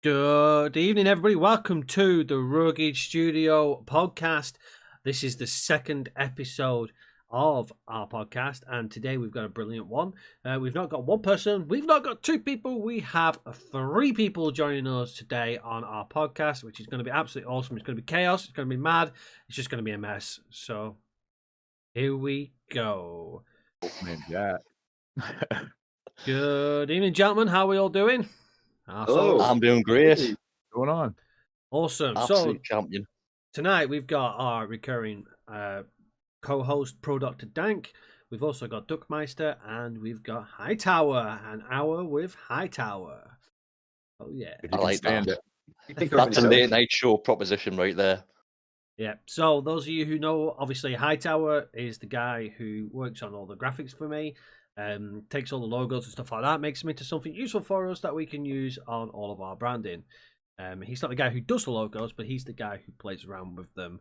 Good evening, everybody. Welcome to the Rugged Studio podcast. This is the second episode of our podcast, and today we've got a brilliant one. We've not got one person, we've not got two people, we have three people joining us today on our podcast, which is going to be absolutely awesome. It's going to be chaos, it's going to be mad, it's just going to be a mess. So here we go. Yeah. Good evening, gentlemen. How are we all doing? Hello. I'm doing great. What's going on? Awesome. Absolute champion. Tonight we've got our recurring co-host ProDoktorDank. We've also got Dukmeister and we've got Hightower, an hour with Hightower. Oh yeah, I like that. That's That's a late night show proposition right there. yeah. So those of you who know, obviously Hightower is the guy who works on all the graphics for me, takes all the logos and stuff like that, makes them into something useful for us that we can use on all of our branding. He's not the guy who does the logos, but he's the guy who plays around with them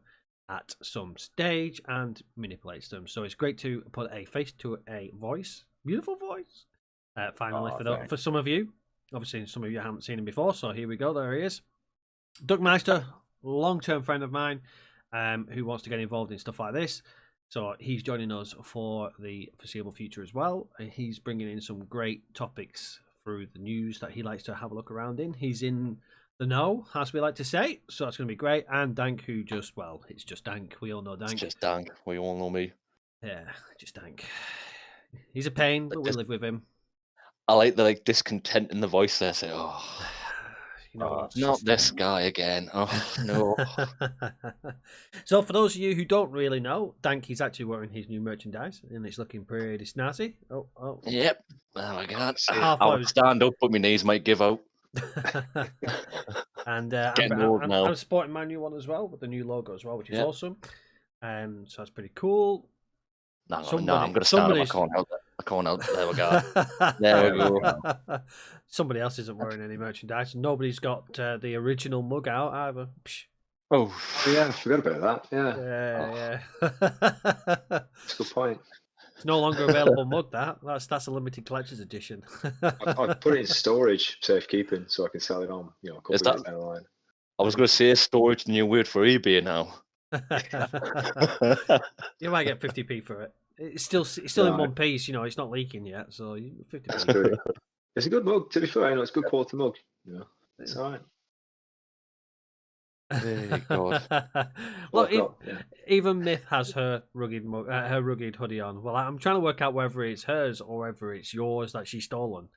at some stage and manipulates them. So it's great to put a face to a voice. Beautiful voice. Finally, for some of you. Obviously, some of you haven't seen him before, so here we go. There he is. Dukmeister, long-term friend of mine, who wants to get involved in stuff like this. So he's joining us for the foreseeable future as well. He's bringing in some great topics through the news that he likes to have a look around in. He's in the know, as we like to say, so that's going to be great. And Dank, who it's just Dank. We all know Dank. It's just Dank. We all know me. Yeah, just Dank. He's a pain, but we live with him. I like the discontent in the voice there. Say, not this guy again. Oh no. So for those of you who don't really know, Dank is actually wearing his new merchandise, and it's looking pretty snazzy. Oh. Yep. Oh my god. I would stand up, but my knees might give out. And I'm sporting my new one as well with the new logo as well, which is awesome. So that's pretty cool. No, I'm going to stand up. I can't help. There we go. There we go. Somebody else isn't wearing any merchandise. Nobody's got the original mug out either. Psh. Oh yeah, I forgot about that. Yeah. That's a good point. It's no longer available mug. That's a limited collector's edition. I put it in storage, safekeeping, so I can sell it on. A couple of years down the line. I was going to say storage, the new word for eBay now. You might get 50p for it. It's still in one piece. It's not leaking yet, so 50p. It's a good mug. To be fair, it's a good quality mug. It's all right. Look, even Myth has her rugged hoodie on. Well, I'm trying to work out whether it's hers or whether it's yours that she's stolen.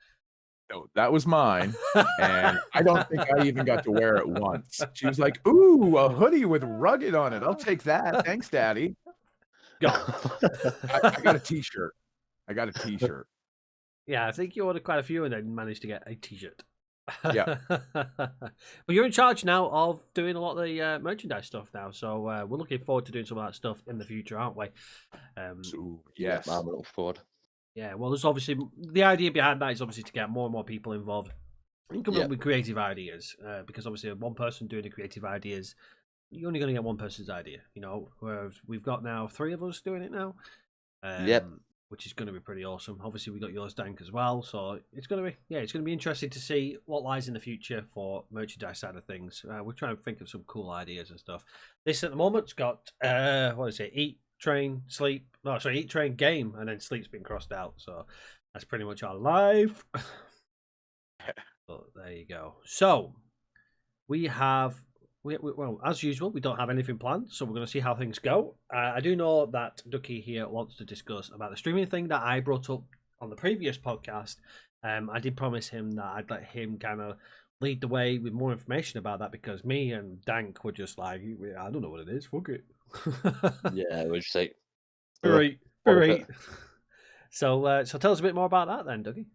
No, that was mine, and I don't think I even got to wear it once. She was like, "Ooh, a hoodie with rugged on it. I'll take that. Thanks, Daddy." Go. I got a T-shirt. Yeah, I think you ordered quite a few and then managed to get a T-shirt. Yeah. But you're in charge now of doing a lot of the merchandise stuff now, so we're looking forward to doing some of that stuff in the future, aren't we? Yes. I'm looking forward. Yeah, well, there's obviously the idea behind that is obviously to get more and more people involved and come up with creative ideas, because obviously one person doing the creative ideas, you're only going to get one person's idea, whereas we've got now 3 of us doing it now. Which is going to be pretty awesome. Obviously, we got yours, Dank, as well. So it's going to be interesting to see what lies in the future for merchandise side of things. We're trying to think of some cool ideas and stuff. This at the moment's got eat, train, sleep. No, sorry, eat, train, game, and then sleep's been crossed out. So that's pretty much our life. But there you go. So we have. Well, as usual, we don't have anything planned, so we're going to see how things go. I do know that Ducky here wants to discuss about the streaming thing that I brought up on the previous podcast. I did promise him that I'd let him kind of lead the way with more information about that, because me and Dank were just like, I don't know what it is, fuck it. Yeah, we'll just say. Right. So tell us a bit more about that then, Dougie.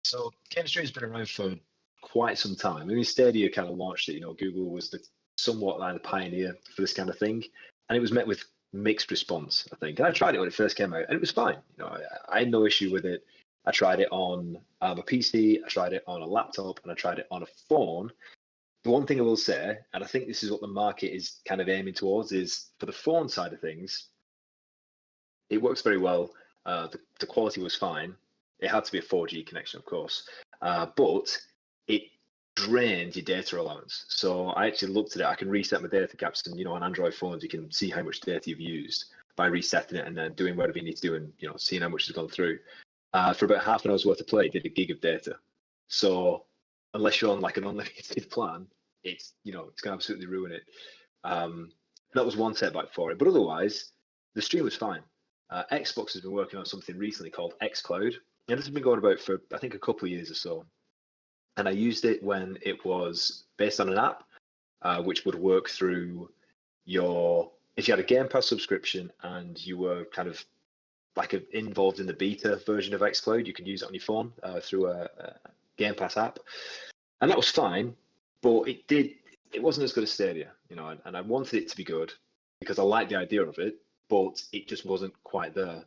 So chemistry has been around for quite some time. I mean, Stadia kind of launched it. Google was somewhat like the pioneer for this kind of thing, and it was met with mixed response, I think. And I tried it when it first came out, and it was fine. I had no issue with it. I tried it on a PC, I tried it on a laptop, and I tried it on a phone. The one thing I will say, and I think this is what the market is kind of aiming towards, is for the phone side of things, it works very well. The quality was fine. It had to be a 4G connection, of course, but drained your data allowance. So I actually looked at it. I can reset my data caps, and on Android phones, you can see how much data you've used by resetting it and then doing whatever you need to do, and seeing how much has gone through. For about half an hour's worth of play, it did a gig of data. So unless you're on like an unlimited plan, it's it's gonna absolutely ruin it. That was one setback for it, but otherwise the stream was fine. Xbox has been working on something recently called xCloud, and this has been going about for I think a couple of years or so. And I used it when it was based on an app, which would work through if you had a Game Pass subscription and you were kind of like involved in the beta version of xCloud, you could use it on your phone through a Game Pass app, and that was fine. But it wasn't as good as Stadia, and I wanted it to be good because I liked the idea of it, but it just wasn't quite there.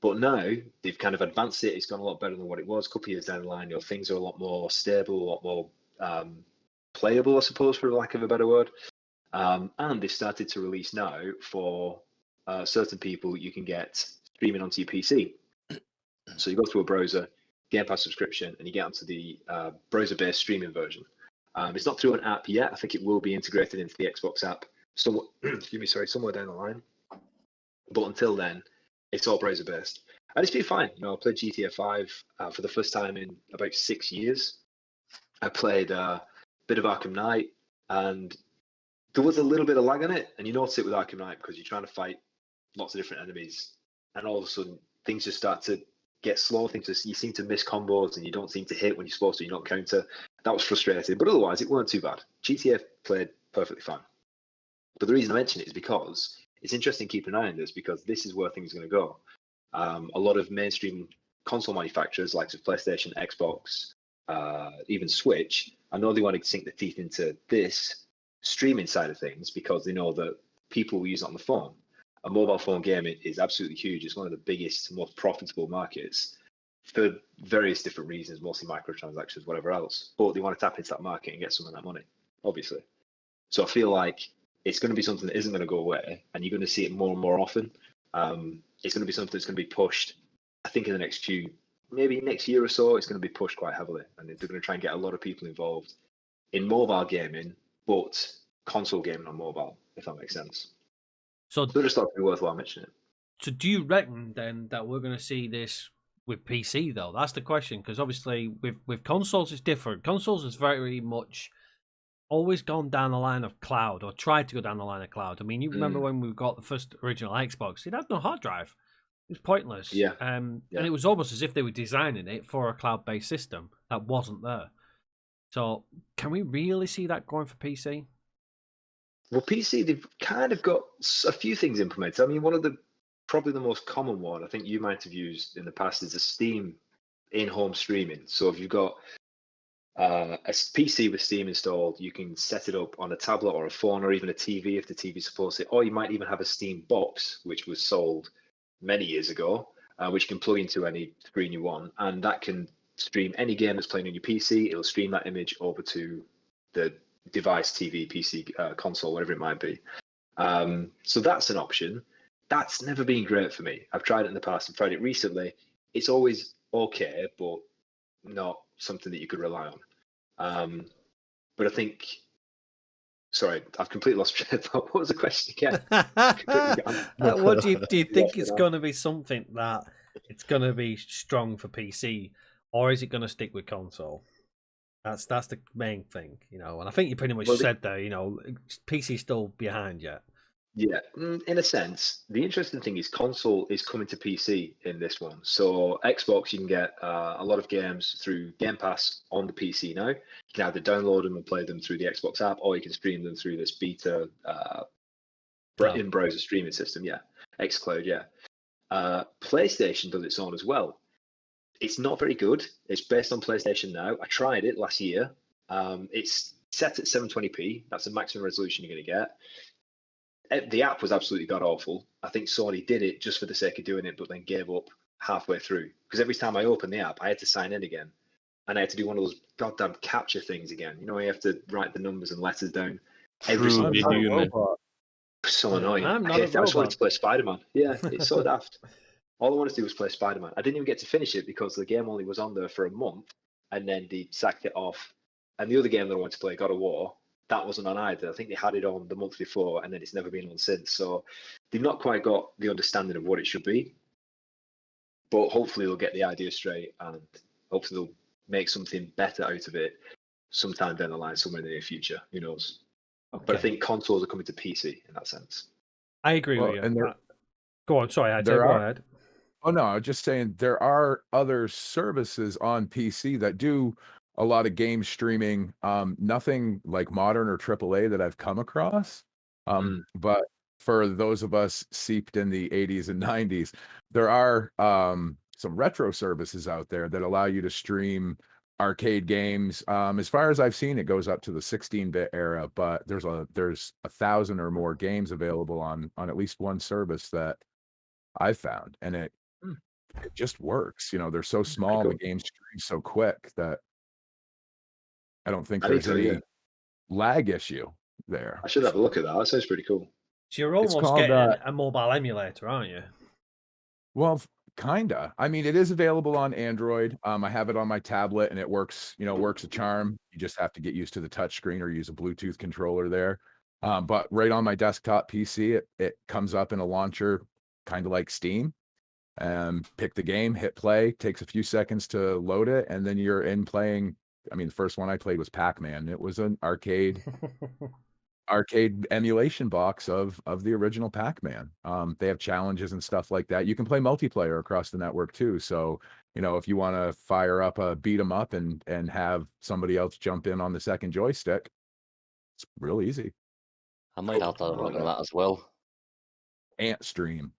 But now they've kind of advanced it. It's gone a lot better than what it was a couple of years down the line. Things are a lot more stable, a lot more playable, I suppose, for lack of a better word. And they've started to release now for certain people, you can get streaming onto your PC. So you go through a browser, Game Pass subscription, and you get onto the browser-based streaming version. It's not through an app yet. I think it will be integrated into the Xbox app. Somewhere down the line. But until then, it's all browser-based. And it's been fine. I played GTA 5 for the first time in about 6 years. I played a bit of Arkham Knight, and there was a little bit of lag on it. And you notice it with Arkham Knight because you're trying to fight lots of different enemies, and all of a sudden things just start to get slow. You seem to miss combos, and you don't seem to hit when you're supposed to. You don't counter. That was frustrating, but otherwise it weren't too bad. GTA played perfectly fine. But the reason I mention it is because it's interesting keeping an eye on this, because this is where things are going to go. A lot of mainstream console manufacturers, like PlayStation, Xbox, even Switch, I know they want to sink their teeth into this streaming side of things because they know that people will use it on the phone. A mobile phone game is absolutely huge. It's one of the biggest, most profitable markets for various different reasons, mostly microtransactions, whatever else. But they want to tap into that market and get some of that money, obviously. So I feel like it's going to be something that isn't going to go away, and you're going to see it more and more often. It's going to be something that's going to be pushed, I think, in the next maybe next year or so, it's going to be pushed quite heavily. And they're going to try and get a lot of people involved in mobile gaming, but console gaming on mobile, if that makes sense. So I just thought it'd be worthwhile mentioning it. So do you reckon then that we're going to see this with PC though? That's the question, because obviously with consoles it's different. Consoles is very much always gone down the line of cloud, or tried to go down the line of cloud. I mean, you remember when we got the first original Xbox, it had no hard drive. It was pointless. Yeah. And it was almost as if they were designing it for a cloud-based system that wasn't there. So can we really see that going for PC? Well, PC, they've kind of got a few things implemented. I mean, probably the most common one I think you might have used in the past is a Steam in-home streaming. So if you've got a PC with Steam installed, you can set it up on a tablet or a phone or even a TV if the TV supports it, or you might even have a Steam box, which was sold many years ago, which you can plug into any screen you want, and that can stream any game that's playing on your PC. It'll stream that image over to the device, TV, PC, console, whatever it might be. So that's an option. That's never been great for me. I've tried it in the past. I've tried it recently. It's always okay, but not something that you could rely on. But I think, sorry, I've completely lost track of thought. What was the question again? What do you think it's going to be something that it's going to be strong for PC, or is it going to stick with console? That's the main thing, and I think you pretty much said there, PC's still behind yet. Yeah, in a sense, the interesting thing is console is coming to PC in this one. So Xbox, you can get a lot of games through Game Pass on the PC now. You can either download them and play them through the Xbox app, or you can stream them through this beta in-browser streaming system. Yeah, xCloud. Yeah, PlayStation does its own as well. It's not very good. It's based on PlayStation Now. I tried it last year. It's set at 720p. That's the maximum resolution you're going to get. The app was absolutely god awful. I think Sony did it just for the sake of doing it, but then gave up halfway through. Because every time I opened the app, I had to sign in again. And I had to do one of those goddamn capture things again. You have to write the numbers and letters down every single time. So annoying. I just wanted to play Spider-Man. Yeah, it's so daft. All I wanted to do was play Spider-Man. I didn't even get to finish it because the game only was on there for a month, and then they sacked it off And the other game that I wanted to play, God of War, that wasn't on either. I think they had it on the month before, and then it's never been on since. So they've not quite got the understanding of what it should be. But hopefully they'll get the idea straight, and hopefully they'll make something better out of it sometime down the line, somewhere in the near future. Who knows? Okay. But I think consoles are coming to PC in that sense. I agree with you. And go on, sorry, go ahead. Oh no, I was just saying there are other services on PC that do a lot of game streaming. Nothing like modern or AAA that I've come across. But for those of us seeped in the 80s and 90s, there are some retro services out there that allow you to stream arcade games. As far as I've seen, it goes up to the 16-bit era, but there's 1,000 or more games available on at least one service that I've found, and it just works. They're so small, the games stream so quick that I don't think there's any lag issue there. I should have a look at that. That sounds pretty cool. So you're almost getting a mobile emulator, aren't you? Well, kinda. I mean, it is available on Android. I have it on my tablet, and it works. Works a charm. You just have to get used to the touch screen or use a Bluetooth controller there. But right on my desktop PC, it comes up in a launcher, kind of like Steam. Pick the game, hit play. Takes a few seconds to load it, and then you're in playing. I mean, the first one I played was Pac-Man. It was an arcade emulation box of the original Pac-Man. They have challenges and stuff like that. You can play multiplayer across the network too. So, if you want to fire up a beat 'em up and have somebody else jump in on the second joystick, it's real easy. I might have to look at that as well. Ant Stream.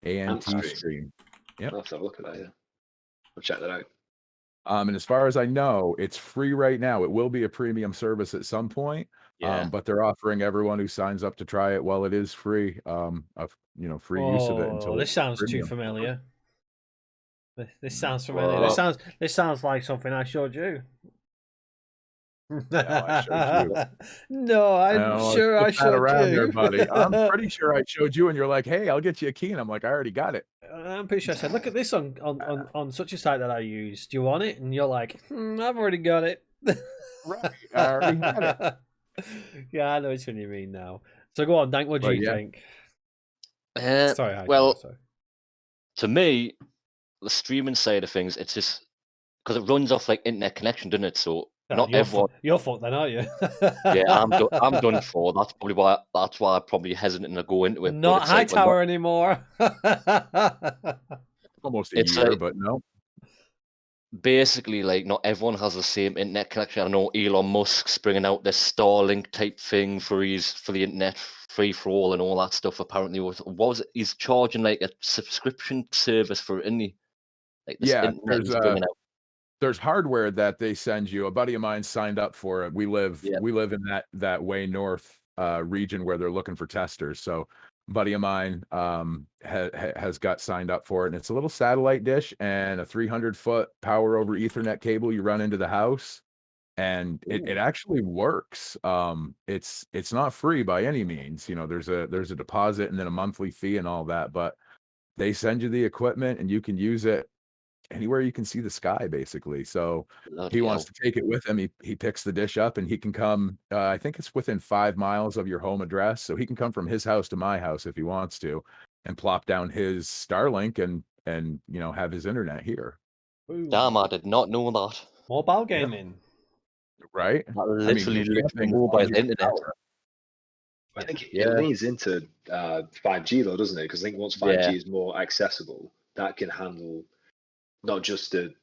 ANT Stream. Yep. I'll have to have a look at that, yeah. I'll check that out. And as far as I know, it's free right now. It will be a premium service at some point. Yeah. But they're offering everyone who signs up to try it while it is free, free use of it until this sounds premium. too familiar. This sounds familiar. This sounds like something I showed you. Yeah, I showed you. No, I'm sure I showed around you. there, buddy. I'm pretty sure I showed you, and you're like, "Hey, I'll get you a key," and I'm like, "I already got it." I'm pretty sure I said, "Look at this on such a site that I used. Do you want it?" And you're like, "I've already got it." Right, I already had it. Yeah, I know what you mean now. So go on, Dank. What do you think? Sorry, sorry. To me, the streaming side of things, it's just because it runs off like internet connection, doesn't it? So not everyone. You're fucked then, aren't you? Yeah, I'm done for. That's probably why. That's why I'm probably hesitant to go into it. Not Hightower anymore. Almost a year, but no. Basically, like, not everyone has the same internet connection. I know Elon Musk's bringing out this Starlink type thing for the internet free for all and all that stuff. Apparently, he's charging like a subscription service for it, isn't he? Like this there's hardware that they send you. A buddy of mine signed up for it. We live in that way north region where they're looking for testers. So a buddy of mine has got signed up for it, and it's a little satellite dish and a 300-foot power over Ethernet cable you run into the house, and it actually works. It's not free by any means. There's a deposit and then a monthly fee and all that, but they send you the equipment and you can use it anywhere you can see the sky, basically. So he wants to take it with him. He picks the dish up and he can come. I think it's within 5 miles of your home address, so he can come from his house to my house if he wants to, and plop down his Starlink and have his internet here. Damn, I did not know that. Mobile gaming, right? Literally mobile internet. I think it leans into 5G though, doesn't it? Because I think once 5G is more accessible, that can handle not just the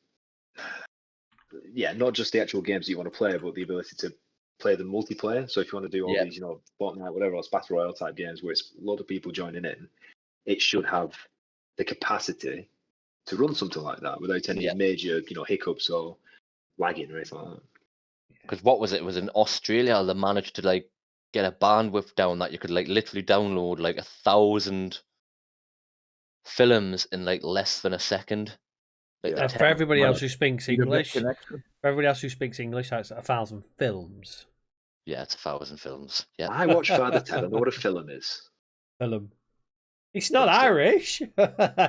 actual games that you want to play, but the ability to play the multiplayer. So if you want to do all these, Fortnite, whatever else, Battle Royale type games where it's a lot of people joining in, it should have the capacity to run something like that without any major, hiccups or lagging or anything like that. Because what was it? It was in Australia they managed to like get a bandwidth down that you could like literally download like 1,000 films in like less than a second. Like for everybody else who speaks English, that's 1,000 films. Yeah, it's 1,000 films. Yeah, I watch Father Ted. I know what a film is. Film. He's not But, Irish.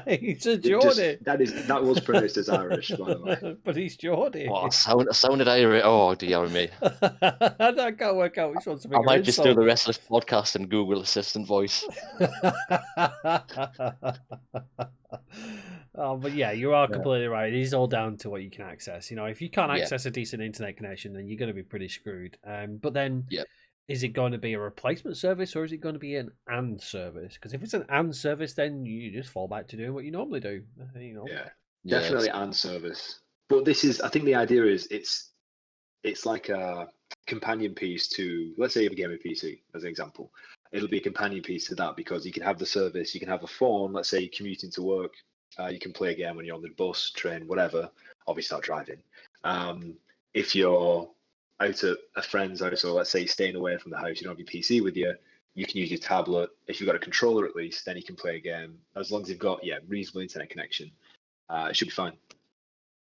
He's a Geordie. That was pronounced as Irish, by the way. But he's Geordie. Oh, sounded Irish. Oh, dear me. I can't work out which one's a bigger I might just do insult. the rest of this podcast in Google Assistant voice. Oh, but yeah, you are completely right. It is all down to what you can access. You know, if you can't Yeah. access a decent internet connection, then you're going to be pretty screwed. But then, Yep. is it going to be a replacement service or is it going to be an and service? Because if it's an and service, then you just fall back to doing what you normally do. You know. Yeah, definitely and service. But this is, I think the idea is it's like a companion piece to, let's say, a gaming PC as an example. It'll be a companion piece to that because you can have the service, you can have a phone. Let's say you're commuting to work, you can play a game when you're on the bus, train, whatever. Obviously, not driving. If you're out at a friend's house, or let's say you're staying away from the house, you don't have your PC with you, you can use your tablet. If you've got a controller at least, then you can play a game. As long as you've got reasonable internet connection, it should be fine.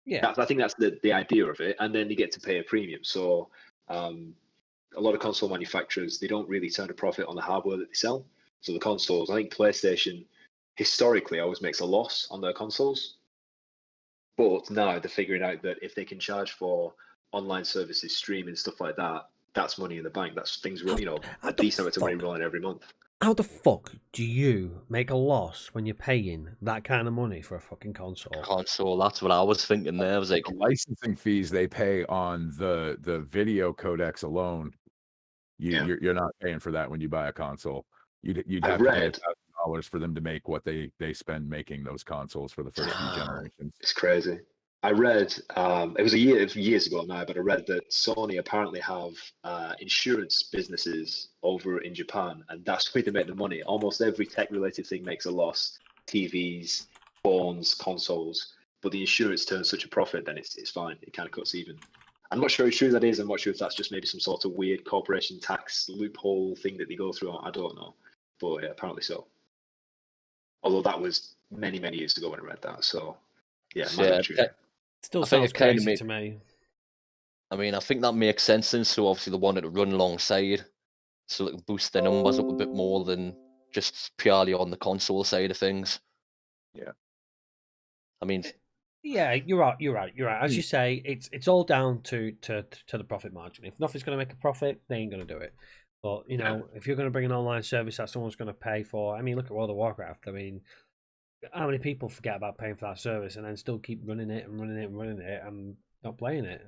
Yeah, I think that's the idea of it, and then you get to pay a premium. So a lot of console manufacturers, they don't really turn a profit on the hardware that they sell. So the consoles, I think PlayStation historically always makes a loss on their consoles, but now they're figuring out that if they can charge for online services, streaming, stuff like that, that's money in the bank. That's things, a decent amount of money rolling every month. How the fuck do you make a loss when you're paying that kind of money for a fucking console? That's what I was thinking there. I was like, The licensing fees they pay on the video codecs alone, you're not paying for that when you buy a console. You'd have to pay $1,000 for them to make what they spend making those consoles for the first few generations. It's crazy. I read, it was years ago now, but I read that Sony apparently have insurance businesses over in Japan, and that's where they make the money. Almost every tech-related thing makes a loss: TVs, phones, consoles. But the insurance turns such a profit, then it's fine. It kind of cuts even. I'm not sure how true that is. I'm not sure if that's just maybe some sort of weird corporation tax loophole thing that they go through. I don't know, but yeah, apparently so. Although that was many, many years ago when I read that. So yeah, true. Still sounds crazy to me. I mean, I think that makes sense, and so obviously they wanted to run alongside, so they can boost their numbers up a bit more than just purely on the console side of things. Yeah. I mean, yeah, you're right. As you say, it's all down to the profit margin. If nothing's going to make a profit, they ain't going to do it. But if you're going to bring an online service that someone's going to pay for, I mean, look at World of Warcraft. I mean, how many people forget about paying for that service and then still keep running it and not playing it?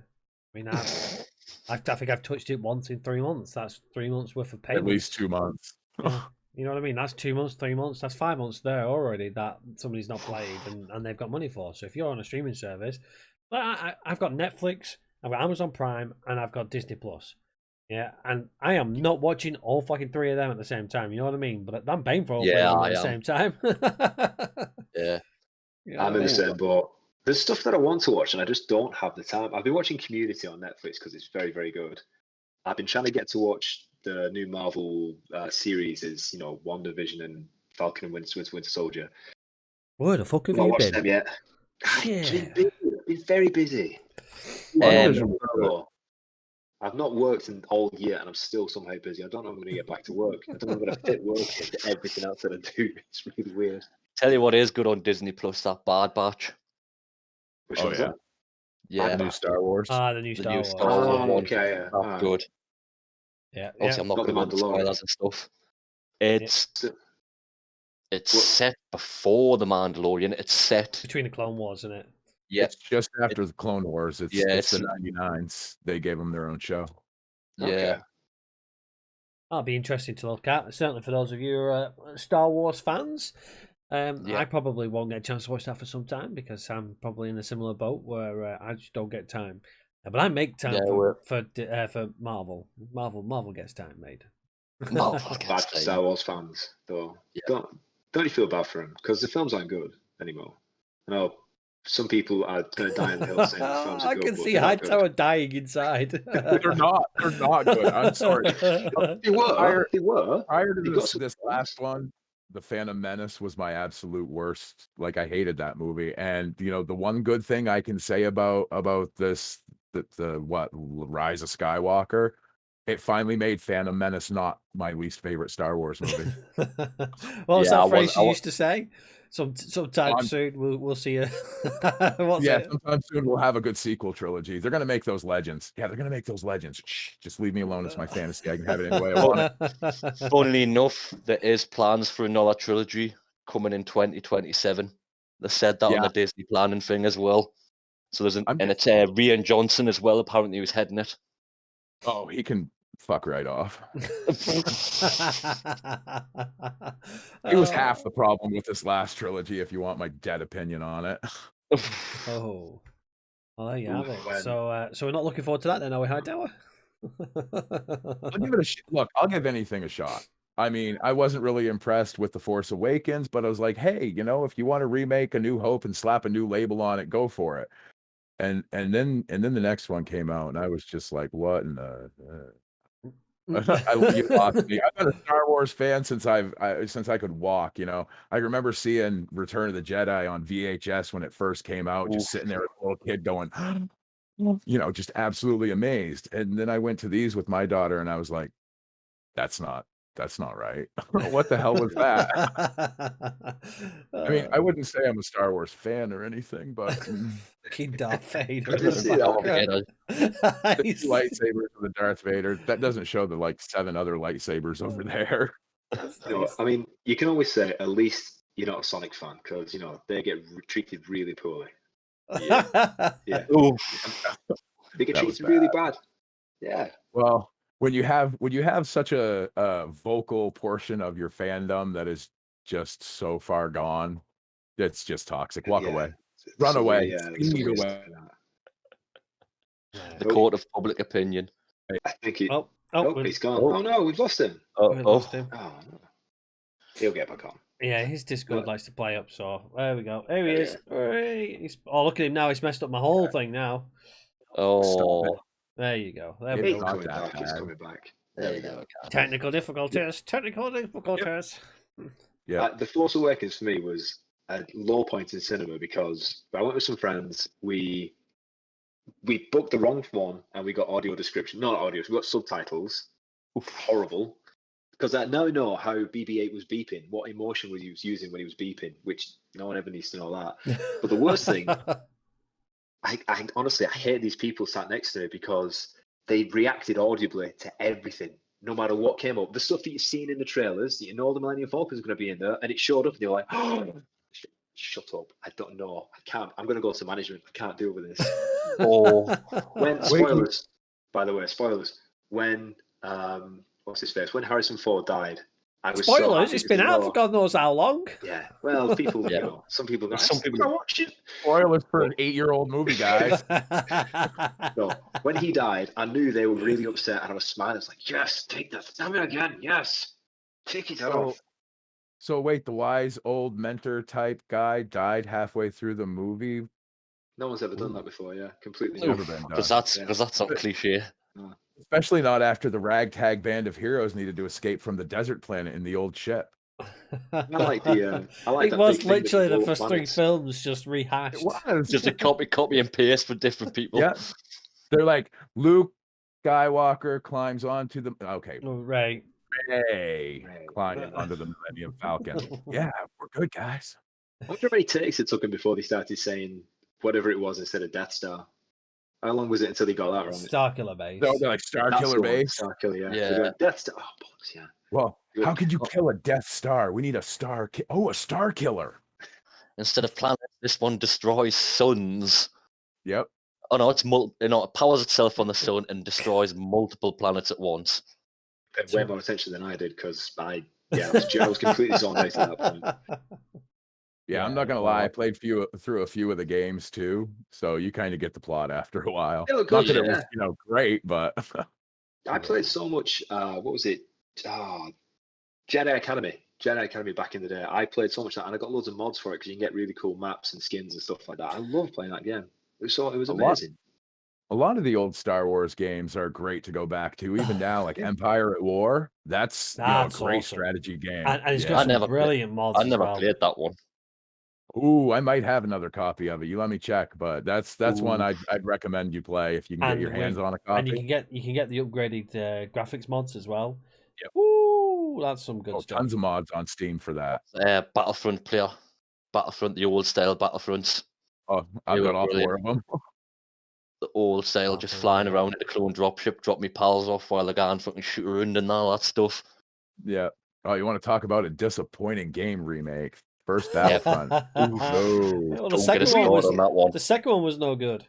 I mean, I think I've touched it once in 3 months. That's 3 months worth of payment. At least 2 months. Yeah. You know what I mean? That's 2 months, 3 months. That's 5 months there already that somebody's not played and they've got money for. So if you're on a streaming service, I've got Netflix, I've got Amazon Prime, and I've got Disney Plus. Yeah, and I am not watching all fucking three of them at the same time. You know what I mean? But I'm paying for all three of them at the same time. Yeah. I'm in the same boat. There's stuff that I want to watch and I just don't have the time. I've been watching Community on Netflix because it's very, very good. I've been trying to get to watch the new Marvel series, WandaVision and Falcon and Winter Soldier. Where the fuck have you been? Them yet. Yeah. I've been very busy. I've not worked in all year and I'm still somehow busy. I don't know if I'm going to get back to work. I don't know if I'm going to fit work into everything else that I do. It's really weird. Tell you what is good on Disney Plus, that Bad Batch. Which one's that? Yeah. The new Star Wars. The new Star Wars. Okay, yeah. That's good. Yeah. Obviously, I'm not going to go into spoilers and stuff. It's set before The Mandalorian. It's set between the Clone Wars, isn't it? Yeah. It's just after the Clone Wars. It's the 99s. They gave them their own show. Yeah. Okay. That'll be interesting to look at. Certainly for those of you who are Star Wars fans. I probably won't get a chance to watch that for some time because I'm probably in a similar boat where I just don't get time. But I make time for Marvel. Marvel gets time made. Bad for Star Wars fans, though. Yeah. Don't you feel bad for them? Because the films aren't good anymore. I know some people are going to die on the hill saying the films are good. I can see Hightower dying inside. They're not good. I'm sorry. They were. Prior to this last one, The Phantom Menace was my absolute worst. Like, I hated that movie. And the one good thing I can say about this, the Rise of Skywalker, it finally made Phantom Menace not my least favorite Star Wars movie. What was that phrase you used to say? Sometime soon we'll see a sometime soon we'll have a good sequel trilogy. They're gonna make those Legends. Yeah, they're gonna make those Legends. Shh, just leave me alone. It's my fantasy. I can have it any way I want it. Funnily enough, there is plans for another trilogy coming in 2027. They said that on the Disney planning thing as well. So there's and it's Rian Johnson as well. Apparently, he was heading it. Oh, he can fuck right off. He was half the problem with this last trilogy, if you want my dead opinion on it. Oh, well, there you have it. So we're not looking forward to that then, are we, Hightower? I'll give it look. I'll give anything a shot. I mean, I wasn't really impressed with The Force Awakens, but I was like, hey, you know, if you want to remake A New Hope and slap a new label on it, go for it. And then the next one came out, and I was just like, what in the you lost me. I've been a Star Wars fan since I could walk, you know. I remember seeing Return of the Jedi on VHS when it first came out, just sitting there as a little kid going, you know, just absolutely amazed. And then I went to these with my daughter, and I was like, that's not right. What the hell was that? I mean, I wouldn't say I'm a Star Wars fan or anything, but Darth Vader. Lightsabers of the Darth Vader. That doesn't show the like 7 other lightsabers over there. No, I mean, you can always say at least you're not a Sonic fan because you know they get treated really poorly. Yeah. They get treated really bad. Yeah. Well, when you have such a vocal portion of your fandom that is just so far gone, it's just toxic. Walk away. Run away. Speed away. The court of public opinion. I think he's gone. Oh no, we've lost him. We lost him. Oh no. He'll get back on. Yeah, his Discord likes to play up, so there we go. There he is. Look at him now. He's messed up my whole thing now. Oh. There you go. There we we go. He's coming back. There we go. Technical difficulties. Yeah. The Force Awakens for me was a low point in cinema because I went with some friends. We booked the wrong one and we got audio description. Not audio. We got subtitles. Horrible. Because I now know how BB-8 was beeping, what emotion was he using when he was beeping, which no one ever needs to know that. But the worst thing, I honestly, I hate these people sat next to me because they reacted audibly to everything, no matter what came up. The stuff that you've seen in the trailers, you know the Millennium Falcon is going to be in there, and it showed up, and you're like, oh, shut up. I don't know. I can't. I'm going to go to management. I can't deal with this. Spoilers, by the way, spoilers. When, what's his face? When Harrison Ford died, I was spoilers. It's been out for God knows how long. Yeah. Well, people, you know, some people watch it. Spoilers for an 8-year-old movie, guys. So when he died, I knew they were really upset, and I was smiling. I was like, "Yes, take that. Tell me again. Yes, take it off." So wait, the wise old mentor type guy died halfway through the movie. No one's ever done that before. Yeah, completely. Never been done. Because that's some cliche. Especially not after the ragtag band of heroes needed to escape from the desert planet in the old ship. I like it was literally the first 3 films just rehashed. It was just a copy and paste for different people. Yeah, they're like Luke Skywalker climbs onto the right. Ray climbing onto the Millennium Falcon. Yeah, we're good, guys. I wonder how many takes it took him before they started saying whatever it was instead of Death Star. How long was it until they got that wrong? Starkiller Base. No, they're like Starkiller Base. Starkiller, yeah. Death Star. Oh, bollocks, yeah. Well, how could you kill a Death Star? We need a star. A star killer. Instead of planets, this one destroys suns. Yep. Oh no, it powers itself on the sun and destroys multiple planets at once. Paid way more attention than I did because I was completely zoned out at that point. Yeah, I'm not gonna lie. I played through a few of the games too, so you kind of get the plot after a while. Not that it was, great, but I played so much. What was it? Jedi Academy back in the day. I played so much that, and I got loads of mods for it because you can get really cool maps and skins and stuff like that. I love playing that game. It was amazing. A lot of the old Star Wars games are great to go back to, even now, like Empire at War. That's a great strategy game. And it's got some brilliant mods. I never played that one. Ooh, I might have another copy of it. You let me check, but that's one Ooh. I'd recommend you play if you can get your hands on a And copy. you can get the upgraded graphics mods as well. Yep. Woo, that's some good stuff. Tons of mods on Steam for that. Battlefront player. Battlefront, the old style Battlefronts. Oh, I've got all 4 of them. The old style, just flying around in a clone dropship, drop me pals off while the guy and fucking shoot around and all that stuff. Yeah. Oh, you want to talk about a disappointing game remake? First Battlefront. Well, the second one was no good.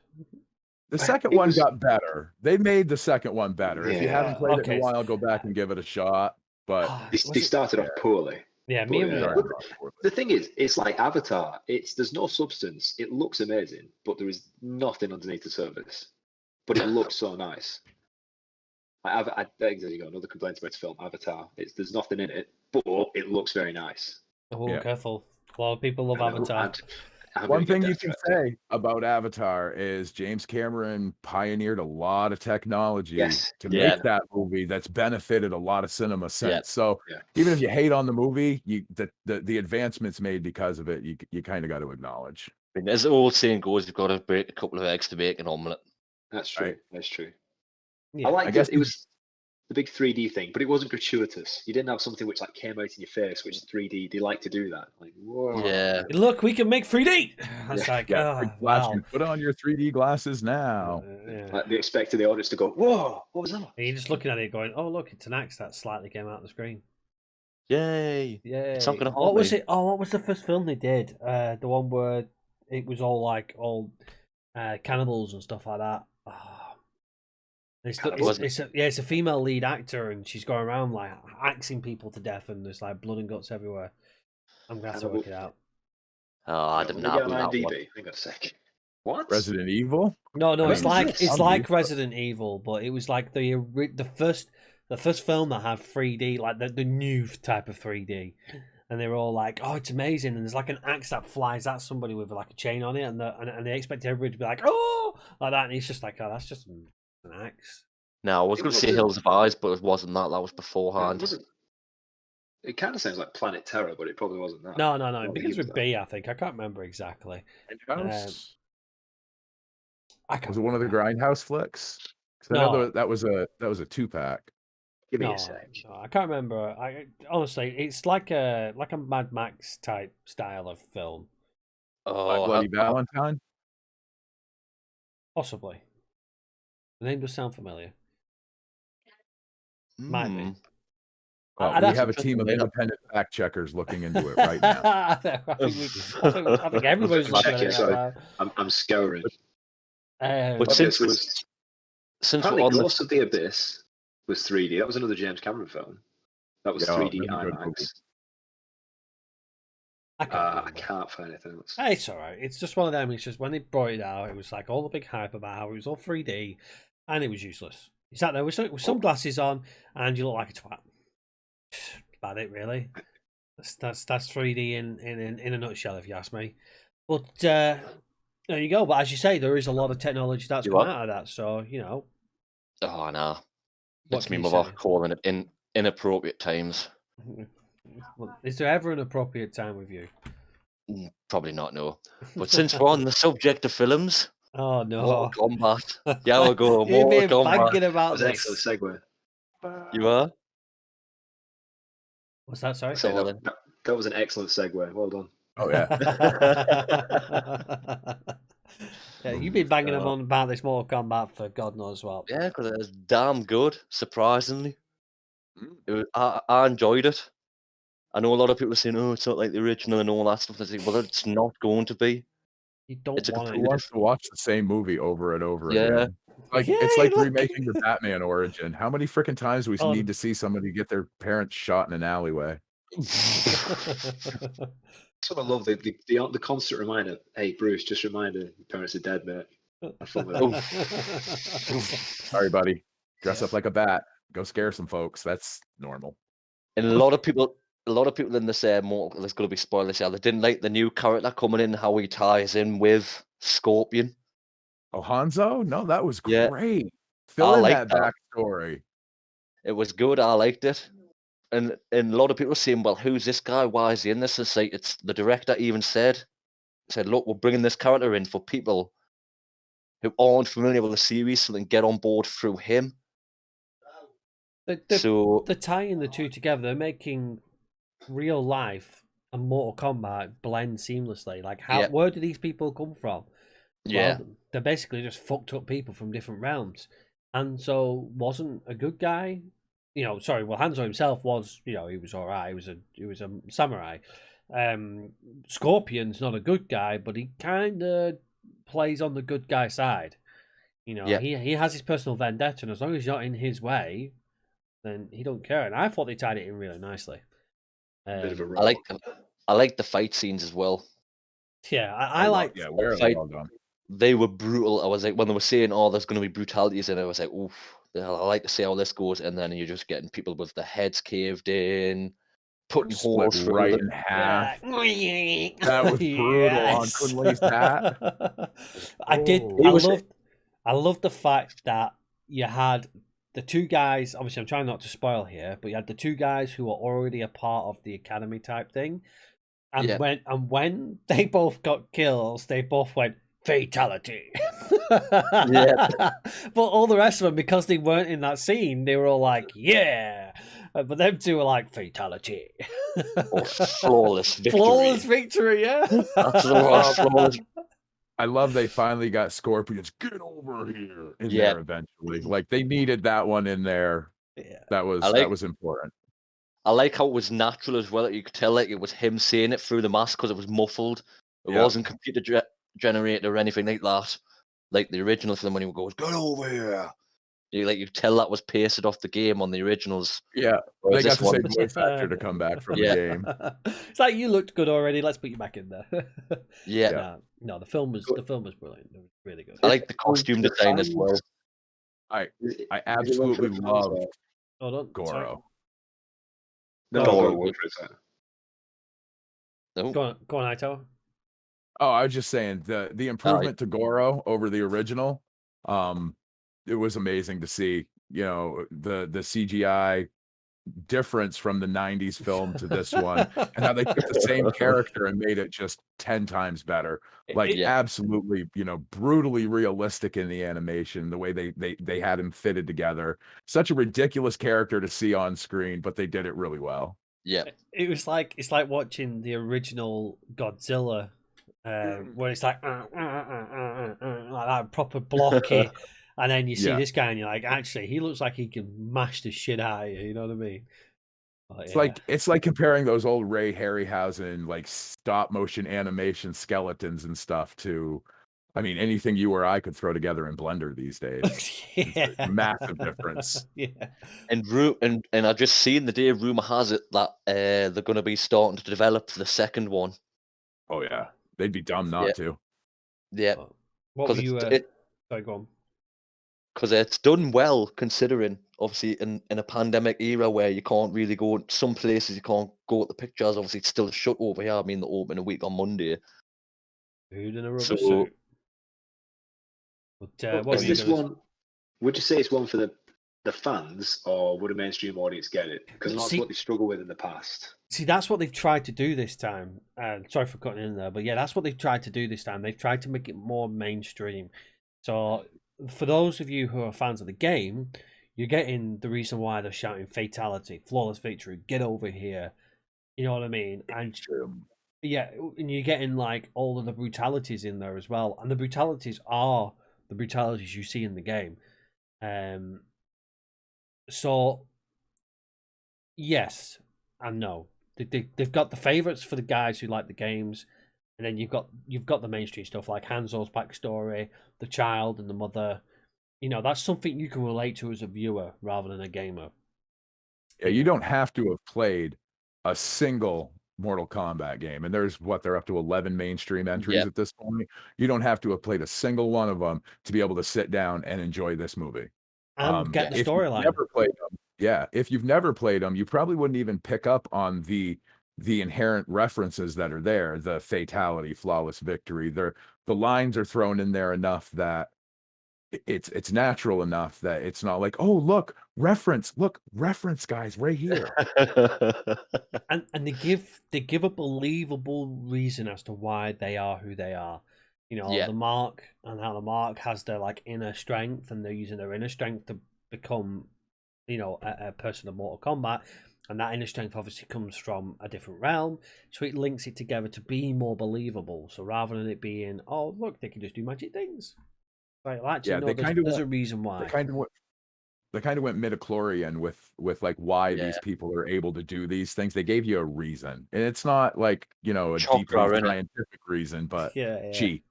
The second one got better. They made the second one better. If you haven't played it in a while, go back and give it a shot. But they started off poorly. Yeah, the thing is, it's like Avatar. There's no substance. It looks amazing, but there is nothing underneath the surface. But it looks so nice. There you go. Another complaint about the film Avatar. There's nothing in it, but it looks very nice. Oh, careful! A lot of people love Avatar. One thing you can say about Avatar is James Cameron pioneered a lot of technology to make that movie that's benefited a lot of cinema since. So even if you hate on the movie, the advancements made because of it, you kind of got to acknowledge. I mean, as the old saying goes, you've got to break a couple of eggs to make an omelette. That's true. Right. That's true. Yeah. I guess it was the big 3D thing, but it wasn't gratuitous. You didn't have something which like came out in your face, which is 3D. They like to do that. Like, whoa. Yeah. Look, we can make 3D. It's like, wow. Put on your 3D glasses now. Like they expected the audience to go, whoa, what was that? And you're just looking at it going, oh, look, it's an axe that slightly came out of the screen. Yay. Yay. It's not gonna what was it? Oh, what was the first film they did? The one where it was all cannibals and stuff like that. Oh. It's a female lead actor, and she's going around like axing people to death, and there's like blood and guts everywhere. I'm gonna have to work it out. Oh, I didn't know that one. Hang on a sec. What? Resident Evil? No, it's like Resident Evil, but it was like the first film that had 3D, like the new type of 3D, and they were all like, "Oh, it's amazing!" And there's like an axe that flies at somebody with like a chain on it, and they expect everybody to be like, "Oh," like that, and it's just like, "Oh, that's just an axe." No, I was going to say Hills of Eyes, but it wasn't that. That was beforehand. It kind of sounds like Planet Terror, but it probably wasn't that. No. It begins with B, I think. I can't remember exactly. Was it one of the Grindhouse flicks? No, I know that was a 2-pack. Give me a sec. No, I can't remember. Honestly, it's like a Mad Max type style of film. Oh, like Bloody Valentine? Possibly. The name does sound familiar. Might be. Well, we have a team of independent fact checkers looking into it right now. I think everybody's looking at it. Sorry. I'm scouring. But since apparently Ghost of the Abyss was 3D. That was another James Cameron film. That was 3D IMAX. I can't find anything else. Hey, it's alright. It's just one of them. It's just when they brought it out, it was like all the big hype about how it was all 3D, and it was useless. You sat there with sunglasses on, and you look like a twat. That's about it, really. That's 3D in a nutshell, if you ask me. But there you go. But as you say, there is a lot of technology that's come out of that. So Oh no, it's me mother calling it inappropriate times. Well, is there ever an appropriate time with you? Probably not, no. But since we're on the subject of films, oh no, Mortal Kombat. Yeah, we'll go. Mortal Kombat. About that was an excellent segue. You are? What's that? Sorry. That was an excellent segue. Well done. Oh yeah. Yeah, you've been banging on about this Mortal Kombat for God knows what. Yeah, because it was damn good. Surprisingly, I enjoyed it. I know a lot of people are saying, "Oh, it's not like the original and all that stuff." I think, well, it's not going to be. You don't want to watch the same movie over and over again. It's like remaking the Batman origin. How many freaking times do we need to see somebody get their parents shot in an alleyway? That's what I love. The constant reminder. Hey, Bruce, just reminder, your parents are dead, mate. Sorry, buddy. Dress up like a bat. Go scare some folks. That's normal. And a lot of people in this Mortal, there's going to be spoilers here. They didn't like the new character coming in, how he ties in with Scorpion. Oh, Hanzo? No, that was great. Fill in that backstory. It was good. I liked it. And a lot of people are saying, well, who's this guy? Why is he in this? It's like, it's the director even said said, look, we're bringing this character in for people who aren't familiar with the series, so they can get on board through him. They're tying the two together. They're making real life and Mortal Kombat blend seamlessly. Like, where do these people come from? Well, they're basically just fucked up people from different realms. Hanzo wasn't a good guy. Hanzo himself was, he was all right. He was a samurai. Scorpion's not a good guy, but he kind of plays on the good guy side. He has his personal vendetta, and as long as you're not in his way, then he don't care. And I thought they tied it in really nicely. Bit of a I like the fight scenes as well. Yeah, I like. Yeah, we're well done. They were brutal. I was like, when they were saying, "Oh, there's going to be brutalities," and I was like, "Oof, I like to see how this goes." And then you're just getting people with their heads caved in, putting holes right in half. That was brutal on Kunli's hat. I loved the fact that you had the two guys. Obviously, I'm trying not to spoil here, but you had the two guys who were already a part of the academy type thing, and when they both got kills, they both went fatality. But all the rest of them, because they weren't in that scene, they were all like, yeah. But them two were like, fatality. Flawless victory. Flawless victory, yeah. That's flawless. I love they finally got Scorpions. Get over here in there eventually. Like, they needed that one in there. Yeah. That was important. I like how it was natural as well. You could tell like it was him saying it through the mask because it was muffled. It wasn't computer generated or anything like that. Like the original film when he goes, "Get over here." You tell that was pasted off the game on the originals. Yeah, they got the same voice actor to come back from the game. It's like, you looked good already. Let's put you back in there. No, the film was brilliant. It was really good. I like the costume design as well. I absolutely love Goro. Goro. Go on, Hightower. Oh, I was just saying the improvement to Goro over the original. It was amazing to see, the CGI difference from the 90s film to this one, and how they took the same character and made it just 10 times better. Like, absolutely, brutally realistic in the animation, the way they had him fitted together. Such a ridiculous character to see on screen, but they did it really well. Yeah. It's like watching the original Godzilla, where it's like that proper blocky. And then you see this guy, and you're like, actually, he looks like he can mash the shit out of you. You know what I mean? But, it's like comparing those old Ray Harryhausen like stop motion animation skeletons and stuff to, I mean, anything you or I could throw together in Blender these days. It's a massive difference. And I just seen the day, rumor has it that they're going to be starting to develop the second one. Oh yeah, they'd be dumb not to. Yeah. What were you? Sorry, go on. Because it's done well, considering obviously in a pandemic era where you can't really go some places, you can't go at the pictures. Obviously, it's still shut over here. I mean, they're open a week on Monday. Dude in a rubber suit. But is this one? Would you say it's one for the fans, or would a mainstream audience get it? Because that's what they struggle with in the past. See, that's what they've tried to do this time. Sorry for cutting in there, but yeah, that's what they've tried to do this time. They've tried to make it more mainstream. So, for those of you who are fans of the game, you're getting the reason why they're shouting fatality, flawless victory, get over here. You know what I mean? And yeah, and you're getting like all of the brutalities in there as well. And the brutalities are the brutalities you see in the game. So yes and no. They've got the favorites for the guys who like the games. And then you've got the mainstream stuff like Hanzo's backstory, the child and the mother. That's something you can relate to as a viewer rather than a gamer. Yeah, you don't have to have played a single Mortal Kombat game, and they're up to 11 mainstream entries at this point. You don't have to have played a single one of them to be able to sit down and enjoy this movie and get the storyline. If you've never played them, you probably wouldn't even pick up on the inherent references that are there, the fatality, flawless victory. The lines are thrown in there enough that it's natural enough that it's not like, oh look reference guys right here. And they give a believable reason as to why they are who they are. You know, Yeah. the mark and how the mark has their like inner strength, and they're using their inner strength to become, you know, a person of Mortal Kombat, and that inner strength obviously comes from a different realm, so it links it together to be more believable. So rather than it being, oh look, they can just do magic things, right? Well, actually, Yeah, no, they there's a reason why. they kind of went midichlorian with like why Yeah. these people are able to do these things. They gave you a reason, and it's not like, you know, a Chakra, deeply innit? scientific reason, but Yeah. chi.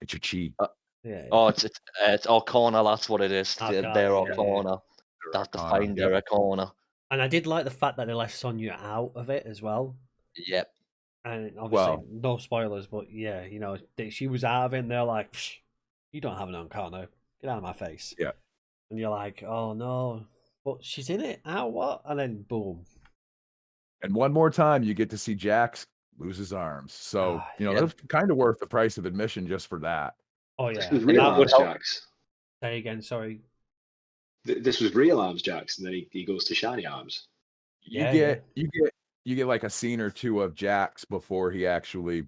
It's your chi. Yeah. Oh, it's Arcana. That's what it is. Arcana, Their yeah. Arcana. That's to find their Arcana. And I did like the fact that they left Sonya out of it as well. Yep. And obviously, Well, no spoilers, but yeah, you know, she was out of it, and they're like, you don't have an Arcana. Get out of my face. Yeah. And you're like, oh no, but she's in it. How what? And then boom. and one more time, you get to see Jax lose his arms. So, you know, yeah. that's kind of worth the price of admission just for that. Oh yeah. This was And real that would arms, help. Jax. Say again, sorry. This was real arms, Jax, and then he goes to shiny arms. You Yeah, get like a scene or two of Jax before he actually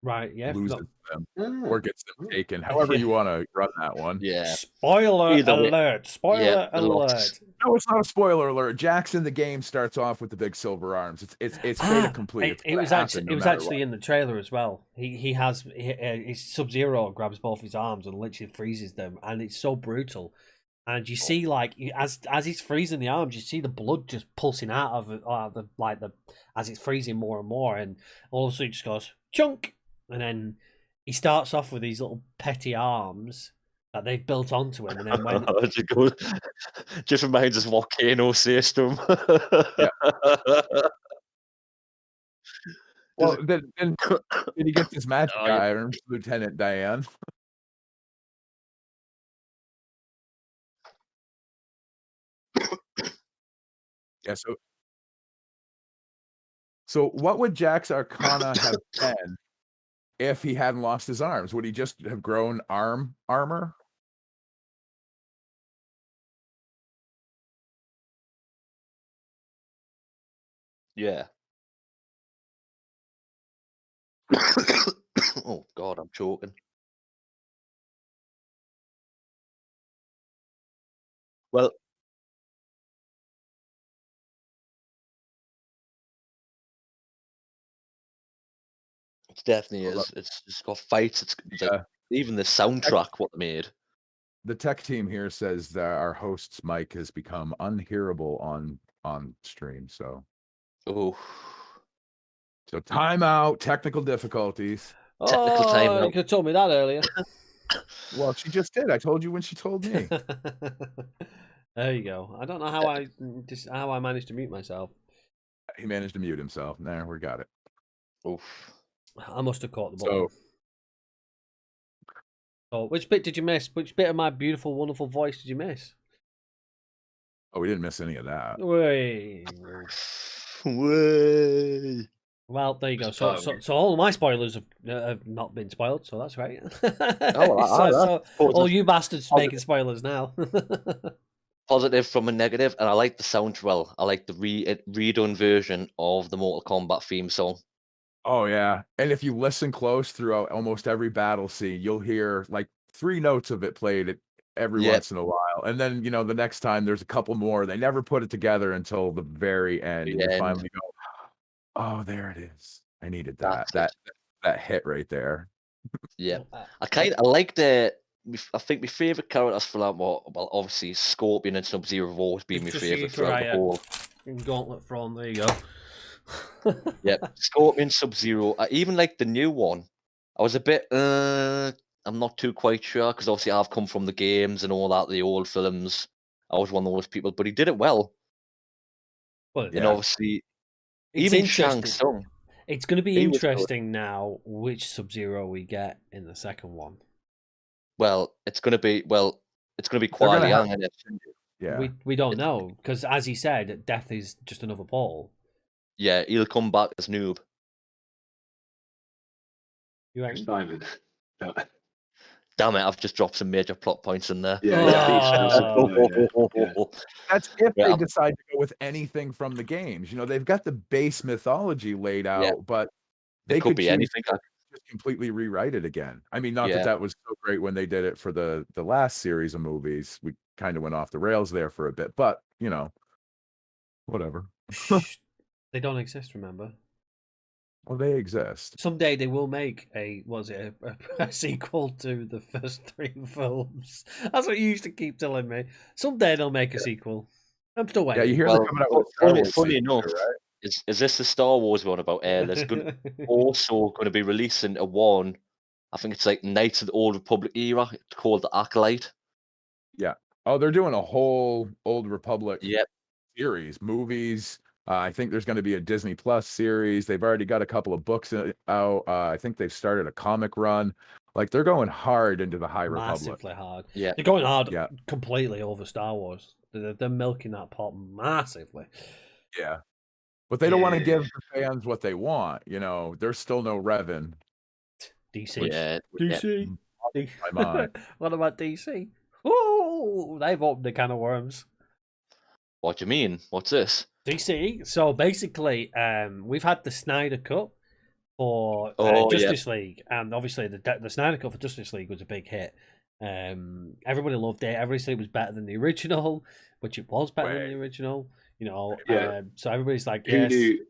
Right, yeah. loses them Ah. or gets them taken. However you want to run that one. Yeah. Spoiler Either way. alert! Spoiler Yeah, the alert! lots. No, it's not a spoiler alert. Jax in the game starts off with the big silver arms. It's fait accompli. It was actually in the trailer as well. He has his Sub-Zero grabs both his arms and literally freezes them, and it's so brutal. And you see, like, as he's freezing the arms, you see the blood just pulsing out of the as it's freezing more and more, and all of a sudden it just goes chunk, and then he starts off with these little petty arms that they've built onto him, and then when just reminds us what Kano says to him. Yeah. Well, then he gets his magic iron, Lieutenant Diane. Yeah, so what would Jax Arcana have been if he hadn't lost his arms? Would he just have grown armor? Yeah. Oh God, I'm choking. Well, it definitely is. It's got fights. It's like even the soundtrack what they made. The tech team here says that our host's mic has become unhearable on stream. So timeout, technical difficulties. Technical timeout. You could have told me that earlier. Well, she just did. I told you when she told me. There you go. I don't know how I managed to mute myself. He managed to mute himself. There, we got it. Oof. I must have caught the button. So, which bit did you miss? Which bit of my beautiful, wonderful voice did you miss? Oh, we didn't miss any of that. Way. Well, there you go. So all of my spoilers have not been spoiled, so that's right. So all you bastards making spoilers now. Positive from a negative, and I like the sound well. I like the redone version of the Mortal Kombat theme song. Oh yeah, and if you listen close throughout almost every battle scene, you'll hear like 3 notes of it played every once in a while, and then, you know, the next time there's a couple more. They never put it together until the very end, and you finally go, "Oh, there it is. I needed that. That hit right there." Yeah, I like the. I think my favorite characters for that were, well, obviously Scorpion and Sub-Zero have always been my favorite throughout the whole. Gauntlet Throne. There you go. Yeah, Scorpion, Sub-Zero. I even like the new one. I was a bit. I'm not too quite sure because obviously I've come from the games and all that, the old films. I was one of those people, but he did it well. Well, and obviously, it's even Shang Tsung. It's going to be interesting now which Sub-Zero we get in the second one. Well, it's going to be Kuai Liang. Yeah, we don't know because, as he said, death is just another ball. Yeah, he'll come back as Noob. You reckon? Simon. No. Damn it! I've just dropped some major plot points in there. That's if Yeah. they decide to go with anything from the games. They've got the base mythology laid out, but they It could could be choose anything. to just completely rewrite it again. I mean, not that Yeah. that was so great when they did it for the last series of movies. We kind of went off the rails there for a bit, but whatever. They don't exist, remember? Well, they exist. Someday they will make a sequel to the first 3 films. That's what you used to keep telling me. Someday they'll make a sequel. I'm still waiting. Yeah, you hear they're coming out with a Star Wars funny sequel, enough, right? is this the Star Wars one about there's also going to be releasing a one, I think it's like Knights of the Old Republic era, it's called The Acolyte. Yeah. Oh, they're doing a whole Old Republic Yep. series, movies. I think there's going to be a Disney Plus series. They've already got a couple of books out. I think they've started a comic run. Like, they're going hard into the High Republic. Massively hard. Yeah. They're going hard completely over Star Wars. They're milking that pot massively. Yeah. But they don't want to give the fans what they want. There's still no Revan. DC. Yeah. DC. My mind. What about DC? Oh, they've opened a can of worms. What do you mean? What's this? DC. So basically, we've had the Snyder Cut for Justice League, and obviously the Snyder Cut for Justice League was a big hit. Everybody loved it. Everybody said it was better than the original, which it was better than the original. So everybody's like, Who yes. knew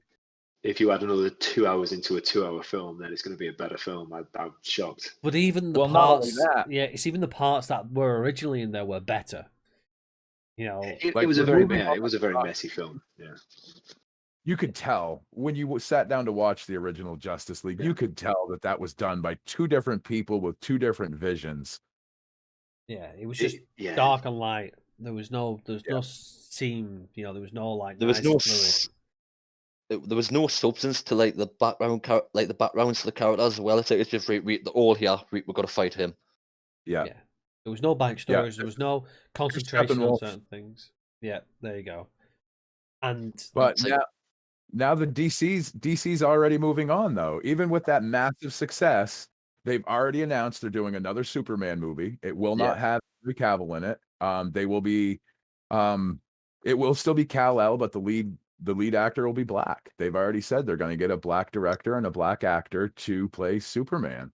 if you add another 2 hours into a 2-hour film, then it's going to be a better film? I'm shocked. But even the parts, it's even the parts that were originally in there were better. It was a very messy film. Yeah. You could tell when you sat down to watch the original Justice League, you could tell that was done by 2 different people with 2 different visions. Yeah, it was just dark and light. There was no seam. There was no like. There was there was no substance to the background, the backgrounds to the characters as well. It's just they're all here. We've got to fight him. Yeah. There was no backstories. There was no concentration on certain things. Yeah, there you go. But now the DC's already moving on though. Even with that massive success, they've already announced they're doing another Superman movie. It will not have Henry Cavill in it. They will be, it will still be Kal-El, but the lead actor will be black. They've already said they're going to get a black director and a black actor to play Superman.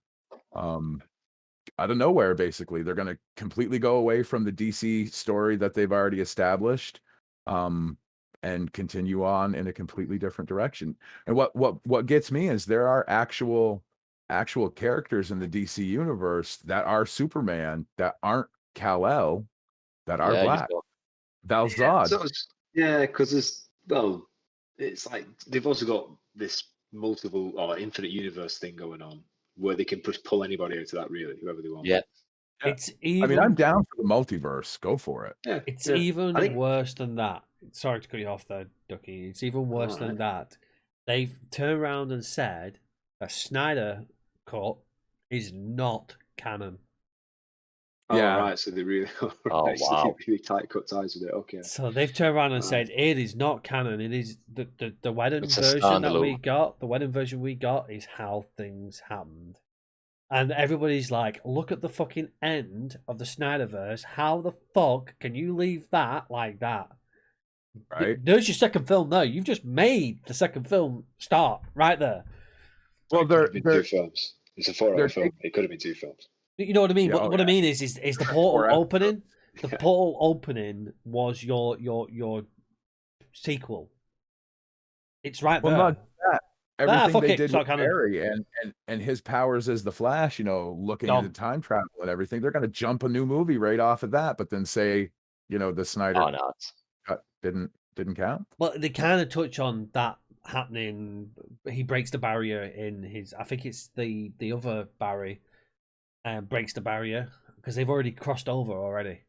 Out of nowhere, basically, they're going to completely go away from the DC story that they've already established, and continue on in a completely different direction. And what gets me is there are actual characters in the DC universe that are Superman that aren't Kal-El, that are black. Val-Zod. Because it's like they've also got this multiple or infinite universe thing going on where they can just pull anybody out of that, really, whoever they want. Yeah. It's even. I mean, I'm down for the multiverse. Go for it. Yeah. It's even worse than that. Sorry to cut you off there, Ducky. It's even worse than that. They've turned around and said a Snyder Cut is not canon. Right. So they really, wow. really tight cut ties with it. Okay. So they've turned around and said it is not canon. It is the wedding version that we got. The wedding version we got is how things happened. And everybody's like, look at the fucking end of the Snyderverse. How the fuck can you leave that like that? Right. There's your second film. No, you've just made the second film start right there. Well, they're 2 films. It's a 4-hour film. It could have been 2 films. You know what I mean? What I mean is the portal opening. The portal opening was your sequel. It's right there. Well, not that. Everything they did with kind Barry and his powers as the Flash, looking into time travel and everything, they're going to jump a new movie right off of that, but then say, the Snyder cut didn't count. Well, they kind of touch on that happening. He breaks the barrier in his. I think it's the other Barry. Breaks the barrier because they've already crossed over already.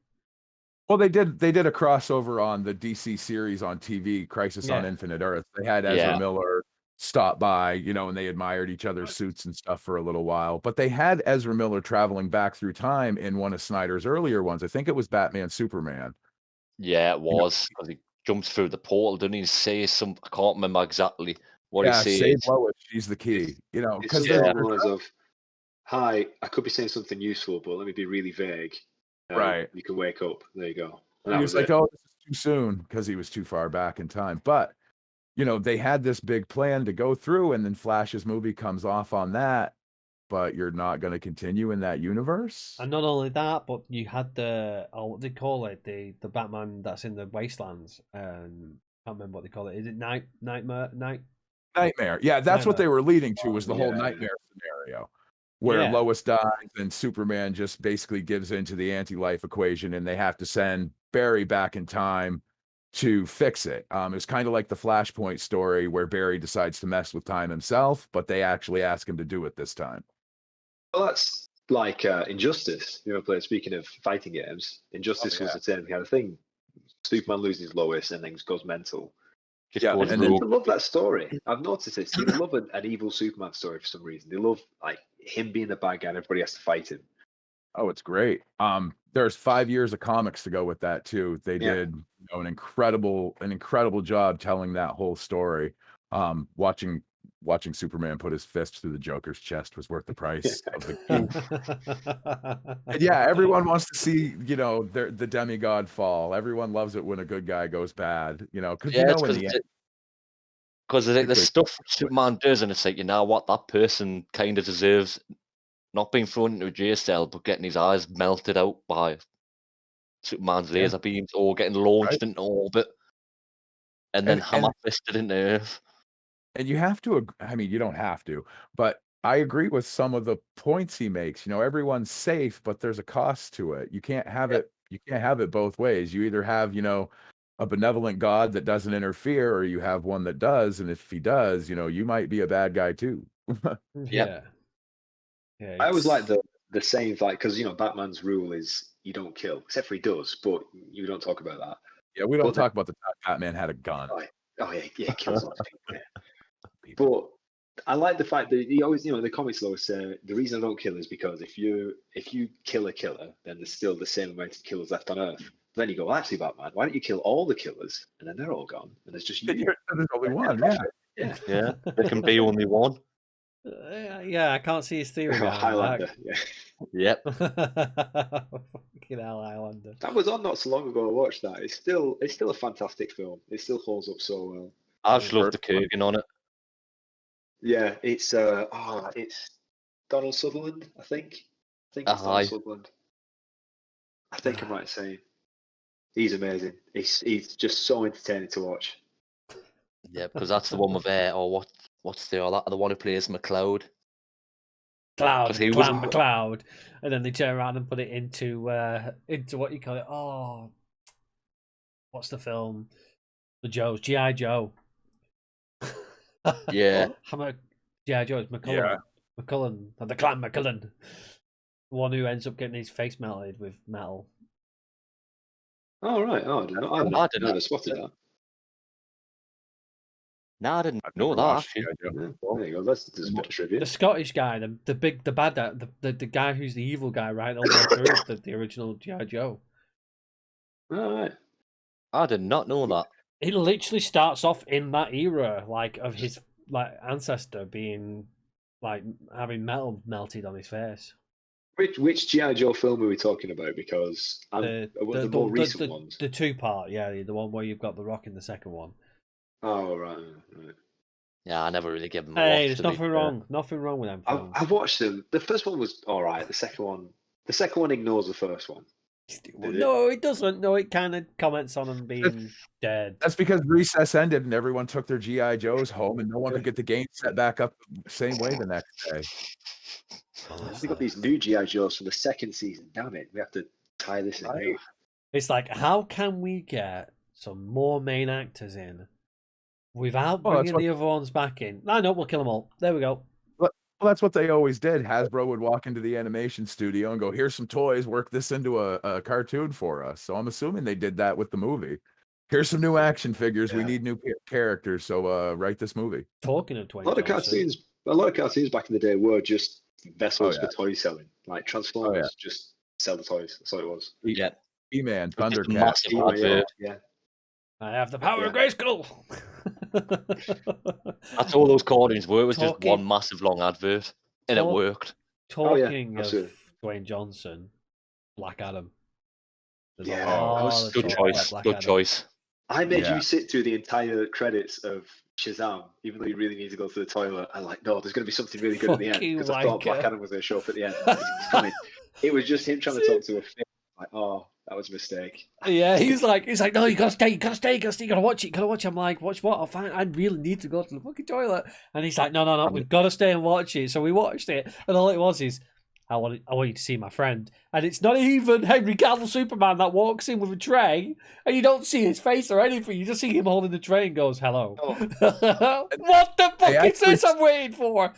Well, they did a crossover on the DC series on TV, Crisis on Infinite Earth. They had Ezra Miller stop by, and they admired each other's suits and stuff for a little while. But they had Ezra Miller traveling back through time in one of Snyder's earlier ones. I think it was Batman Superman. Yeah, it was. Because he jumps through the portal, didn't he? Say some. I can't remember exactly what he says. Save Lois. She's the key. Because hi, I could be saying something useful, but let me be really vague. Right. You can wake up. There you go. And He that was was like, it. "Oh, this is too soon," because he was too far back in time. But they had this big plan to go through, and then Flash's movie comes off on that. But you're not going to continue in that universe. And not only that, but you had what they call it, the Batman that's in the Wastelands. I can't remember what they call it. Is it Nightmare? Yeah, that's what they were leading to, was the whole Yeah. nightmare scenario, where Yeah. Lois dies and Superman just basically gives into the anti-life equation, and they have to send Barry back in time to fix it. It was kind of like the Flashpoint story where Barry decides to mess with time himself, but they actually ask him to do it this time. Well, that's like Injustice. Speaking of fighting games, Injustice was the same kind of thing. Superman loses Lois and then goes mental. And they love that story. I've noticed this. They love an evil Superman story for some reason. They love like him being the bad guy and everybody has to fight him. Oh, it's great. There's 5 years of comics to go with that too. They did an incredible job telling that whole story. Watching Superman put his fist through the Joker's chest was worth the price of the And yeah, everyone wants to see, the demigod fall. Everyone loves it when a good guy goes bad, because in the end, because the stuff Superman does, and it's like, what, that person kind of deserves not being thrown into a jail cell, but getting his eyes melted out by Superman's laser beams, or getting launched into orbit, and then hammer fisted into Earth. And you have to, you don't have to, but I agree with some of the points he makes. Everyone's safe, but there's a cost to it. You can't have it. You can't have it both ways. You either have, a benevolent God that doesn't interfere, or you have one that does. And if he does, you might be a bad guy too. Yeah. I always like the saying, like, because Batman's rule is you don't kill, except for he does, but you don't talk about that. Yeah, we don't talk about the time Batman had a gun. Oh yeah, he kills lots of people. Yeah. But I like the fact that he always, the comics always say the reason I don't kill is because if you kill a killer, then there's still the same amount of killers left on Earth. But then you go, actually, Batman, why don't you kill all the killers and then they're all gone and there's just you? There's only one. Yeah. There can be only one. Yeah, I can't see his theory. Highlander. Yeah. Yep. Fucking hell, Highlander. That was on not so long ago. I watched that. It's still a fantastic film. It still holds up so well. I just love the Kurgan on it. Yeah, it's Donald Sutherland, I think. It's Donald Sutherland. I think I'm right in saying he's amazing. He's just so entertaining to watch. Yeah, because that's the one with what's the one who plays McCloud. McCloud, and then they turn around and put it into what you call it. Oh, what's the film? G.I. Joe. Yeah. G.I. Joe is McCullen, the Clan McCullen. The one who ends up getting his face melted with metal. Oh right. Oh, I didn't spotted that. No, I didn't know that. Actually. Yeah, there you go. That's a bit of trivia. The Scottish guy, the bad guy, the guy who's the evil guy, right? All the way through the original G.I. Joe. All right. I did not know that. It literally starts off in that era, like of his ancestor being having metal melted on his face. Which G.I. Joe film are we talking about? Because the more recent ones. The 2-part, the one where you've got The Rock in the second one. Oh right. Yeah, I never really give them. Hey, there's nothing wrong. Nothing wrong with them films. I've watched them. The first one was all right. The second one ignores the first one. No, it doesn't. No, it kind of comments on them being dead. That's because recess ended and everyone took their G.I. Joes home, and no one could get the game set back up the same way the next day. We got these new G.I. Joes for the second season. Damn it, we have to tie this in. It's like, how can we get some more main actors in without bringing the other ones back in? I know, we'll kill them all. There we go. Well, that's what they always did. Hasbro would walk into the animation studio and go, "Here's some toys. Work this into a cartoon for us." So I'm assuming they did that with the movie. Here's some new action figures. We need new characters. So write this movie. Talking of 20, a lot of cartoons back in the day were just vessels for toy selling. Like Transformers, just sell the toys. That's all it was. Yeah. He-Man, Thundercats. Massive advert. Yeah. I have the power of Grayskull. That's all those cartoons were. It was just one massive long advert, and it worked. Talking of absolutely. Dwayne Johnson, Black Adam. There's Yeah, a lot was of Good talk choice. about Black Good Adam. choice. I made Yeah. you sit through the entire credits of Shazam, even though you really need to go to the toilet. I'm like, no, there's going to be something really good at the end, Fucking because I thought Black wanker. Adam was going to show up at the end. It was coming. It was just him trying to talk to a fish. Like, oh, that was a mistake. Yeah, he's like, no, you gotta stay, you gotta watch it, you gotta watch it. I'm like, watch what? I really need to go to the fucking toilet. And he's like, no, we've got to stay and watch it. So we watched it, and all it was is, I want you to see my friend. And it's not even Henry Cavill Superman that walks in with a tray, and you don't see his face or anything. You just see him holding the tray and goes, hello. Oh. What the fuck is this I'm waiting for?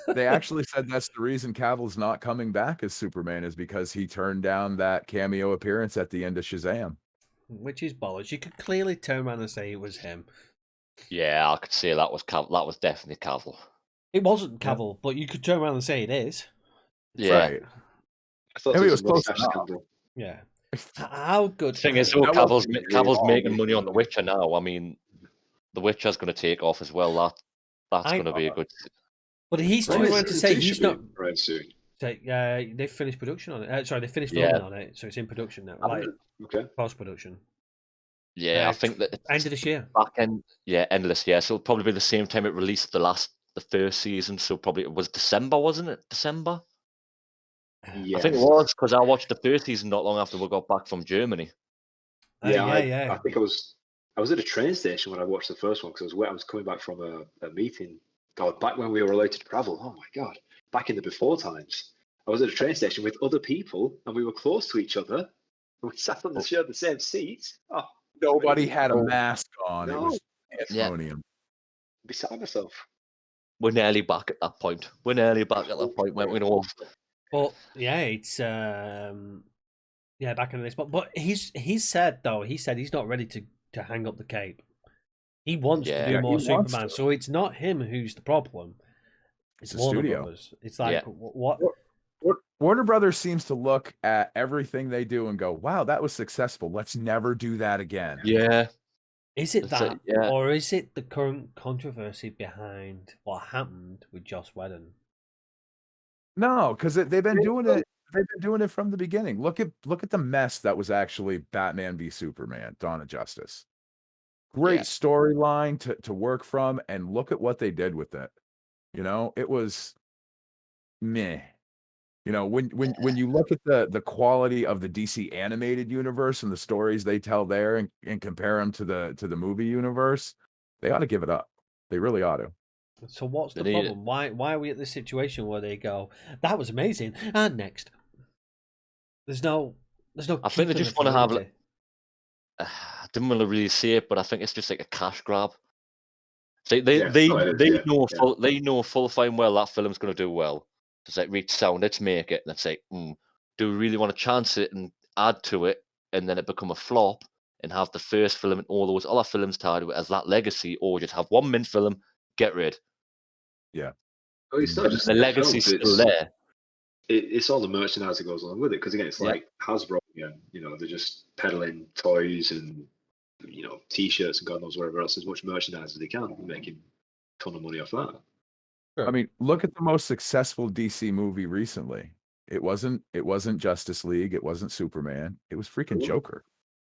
They actually said that's the reason Cavill's not coming back as Superman, is because he turned down that cameo appearance at the end of Shazam. Which is bollocks. You could clearly turn around and say it was him. Yeah, I could say that was That was definitely Cavill. It wasn't Cavill, but you could turn around and say it is. Yeah. Right. I thought Maybe it it was was close mustache enough. scandal. Yeah. How good? The thing is, though, That Cavill's wasn't really all making money on movie. The Witcher now. I mean, The Witcher's going to take off as well. That's going to be a good. But he's Well, turned it's- around to it's say two he's should be not. right soon. They finished production on it. Sorry, they finished filming on it, so it's in production now, like Okay. post production. Yeah, I think that End of this year. back end. Yeah, end of this year. So it'll probably be the same time it released the first season. So probably it was December, wasn't it? December. Yes. I think it was, because I watched the first season not long after we got back from Germany. Yeah, yeah. I think I was at a train station when I watched the first one, because I was coming back from a meeting. God, back when we were allowed to travel. Oh my God, back in the before times. I was at a train station with other people, and we were close to each other. And we sat on the same seat. Oh, Nobody had a mask on. No. It was Yeah. pandemonium. beside myself. We're nearly back at that point. When we know. But yeah, it's back into this. But he said he's not ready to hang up the cape. He wants to do more Superman, so it's not him who's the problem. It's the Warner studio. Brothers. It's like what? Warner Brothers seems to look at everything they do and go, wow, that was successful. Let's never do that again. Yeah. Is it That's that, it, yeah. or is it the current controversy behind what happened with Joss Whedon? No, because they've been doing it. They've been doing it from the beginning. Look at the mess that was actually Batman v Superman: Dawn of Justice. Great storyline to work from, and look at what they did with it. You know, it was meh. You know, when you look at the quality of the DC animated universe and the stories they tell there, and compare them to the movie universe, they ought to give it up. They really ought to. So what's the problem? Why are we at this situation where they go, that was amazing, and next? There's no. I think they just want to have. I didn't want to really say it, but I think it's just like a cash grab. They know full fine well that film's going to do well. It's like, reach sound, let's make it. Let's say, do we really want to chance it and add to it, and then it become a flop, and have the first film and all those other films tied to it as that legacy, or just have one mint film, get rid. Yeah. Well, it's not just the legacy's still there. It's all the merchandise that goes along with it. Because again, it's like Hasbro again. You know, they're just peddling toys and T-shirts and God knows whatever else. As much merchandise as they can, making a ton of money off that. I mean, look at the most successful DC movie recently. It wasn't Justice League. It wasn't Superman. It was freaking Joker.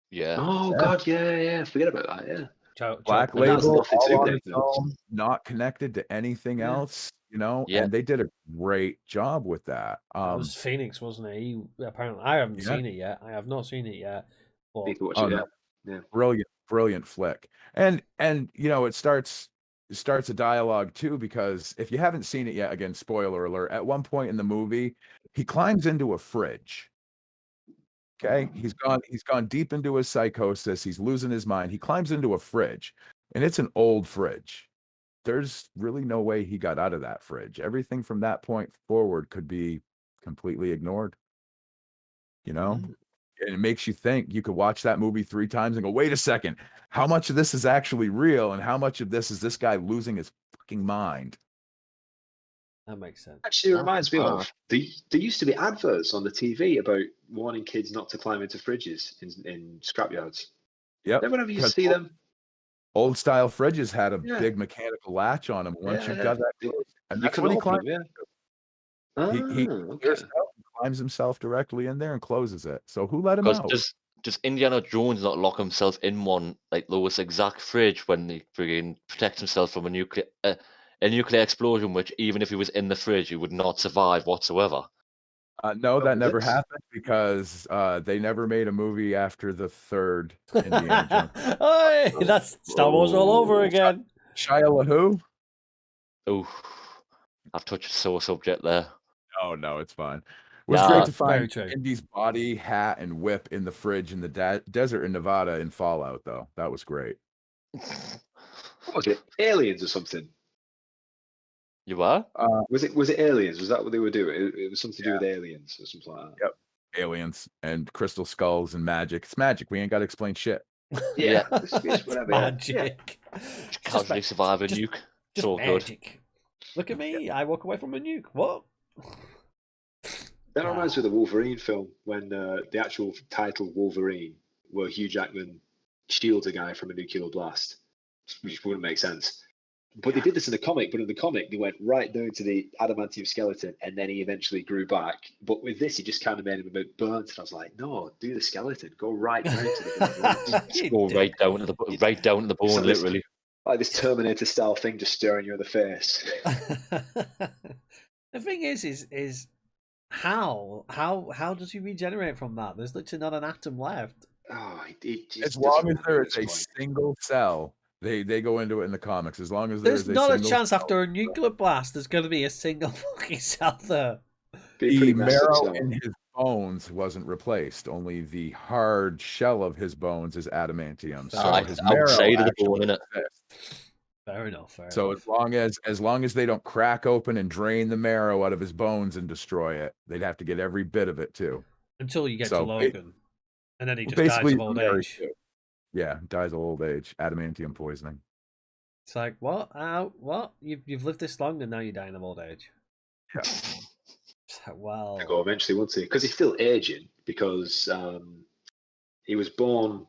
Yeah. Oh God, yeah. Forget about that. Yeah. Black Label, all on its own, not connected to anything else. You know, and they did a great job with that. It was Phoenix, wasn't it? He apparently, I haven't seen it yet. I have not seen it yet. But... Need to watch it. Yeah. Brilliant flick. And it starts a dialogue too, because if you haven't seen it yet, again, spoiler alert, at one point in the movie, he climbs into a fridge. Okay, he's gone deep into his psychosis. He's losing his mind. He climbs into a fridge, and it's an old fridge. There's really no way he got out of that fridge. Everything from that point forward could be completely ignored. You know, and it makes you think. You could watch that movie 3 times and go, wait a second, how much of this is actually real, and how much of this is this guy losing his fucking mind? That makes sense. Actually, it reminds me of there used to be adverts on the TV about warning kids not to climb into fridges in scrapyards. Yep. Whenever you see them, old style fridges had a big mechanical latch on them. Once you got that close, and that's what he climbed. He okay. clears it out and climbs himself directly in there and closes it. So who let him Because out? does Indiana Jones not lock himself in one like Lewis exact fridge when he friggin' protects himself from a nuclear explosion, which even if he was in the fridge, he would not survive whatsoever. No, that never this- happened because they never made a movie after the third Indiana Jones. Hey, that's Star Wars all over again. Shia LaWho? Oh, I've touched a sore subject there. Oh no, it's fine. It was Yeah, great to very find true. Indy's body, hat, and whip in the fridge in the desert in Nevada in Fallout, though. That was great. What was it? Aliens or something? You are? Was it aliens? Was that what they were doing? It was something to do with aliens or something like that. Yep. Aliens and crystal skulls and magic. It's magic. We ain't got to explain shit. Yeah. It's whatever. Yeah. Magic. Just casually survive a nuke. Just So good. magic. Look at me. I walk away from a nuke. What? That reminds me of the Wolverine film when the actual title Wolverine, where Hugh Jackman shields a guy from a nuclear blast, which wouldn't make sense. But they did this in the comic, but in the comic, they went right down to the adamantium skeleton, and then he eventually grew back. But with this, he just kind of made him a bit burnt, and I was like, no, do the skeleton. Go right down to the Just go right down to the bone, So this- literally. like this Terminator-style thing just staring you in the face. The thing is how does he regenerate from that? There's literally not an atom left. Oh, it just As long doesn't as there matter is at a this point. single cell, they go into it in the comics. As long as There's there's not a single chance cell, after a nuclear blast there's going to be a single fucking cell there. Be a the pretty massive marrow cell. in his bones wasn't replaced. Only the hard shell of his bones is adamantium. So his marrow outside of the actually bone, innit? exists. Fair enough. Fair So enough. as long as they don't crack open and drain the marrow out of his bones and destroy it, they'd have to get every bit of it too. Until you get to So, Logan, and then he just basically, dies of old Mary age. too. Yeah, dies of old age, adamantium poisoning. It's like what? What? You've lived this long and now you're dying of old age. Yeah. It's like, well, To go eventually, won't he? Because he's still aging. Because he was born.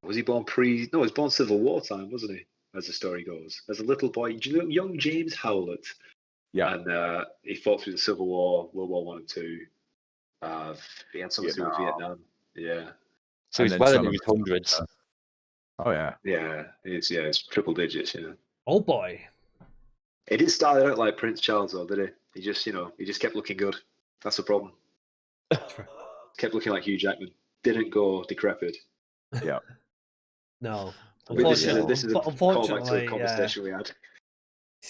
Was he born pre? No, he was born Civil War time, wasn't he? As the story goes, as a little boy, young James Howlett. Yeah. And he fought through the Civil War, World War One and Two. He had something to do with Vietnam. Yeah. So And he's then well some into of his it- hundreds. Oh yeah. Yeah. It's triple digits. You know. oh boy. He didn't start out like Prince Charles, though, did he? He just kept looking good. That's the problem. Kept looking like Hugh Jackman. Didn't go decrepit. Yeah. No. I mean, this is a callback to the Unfortunately, conversation we had.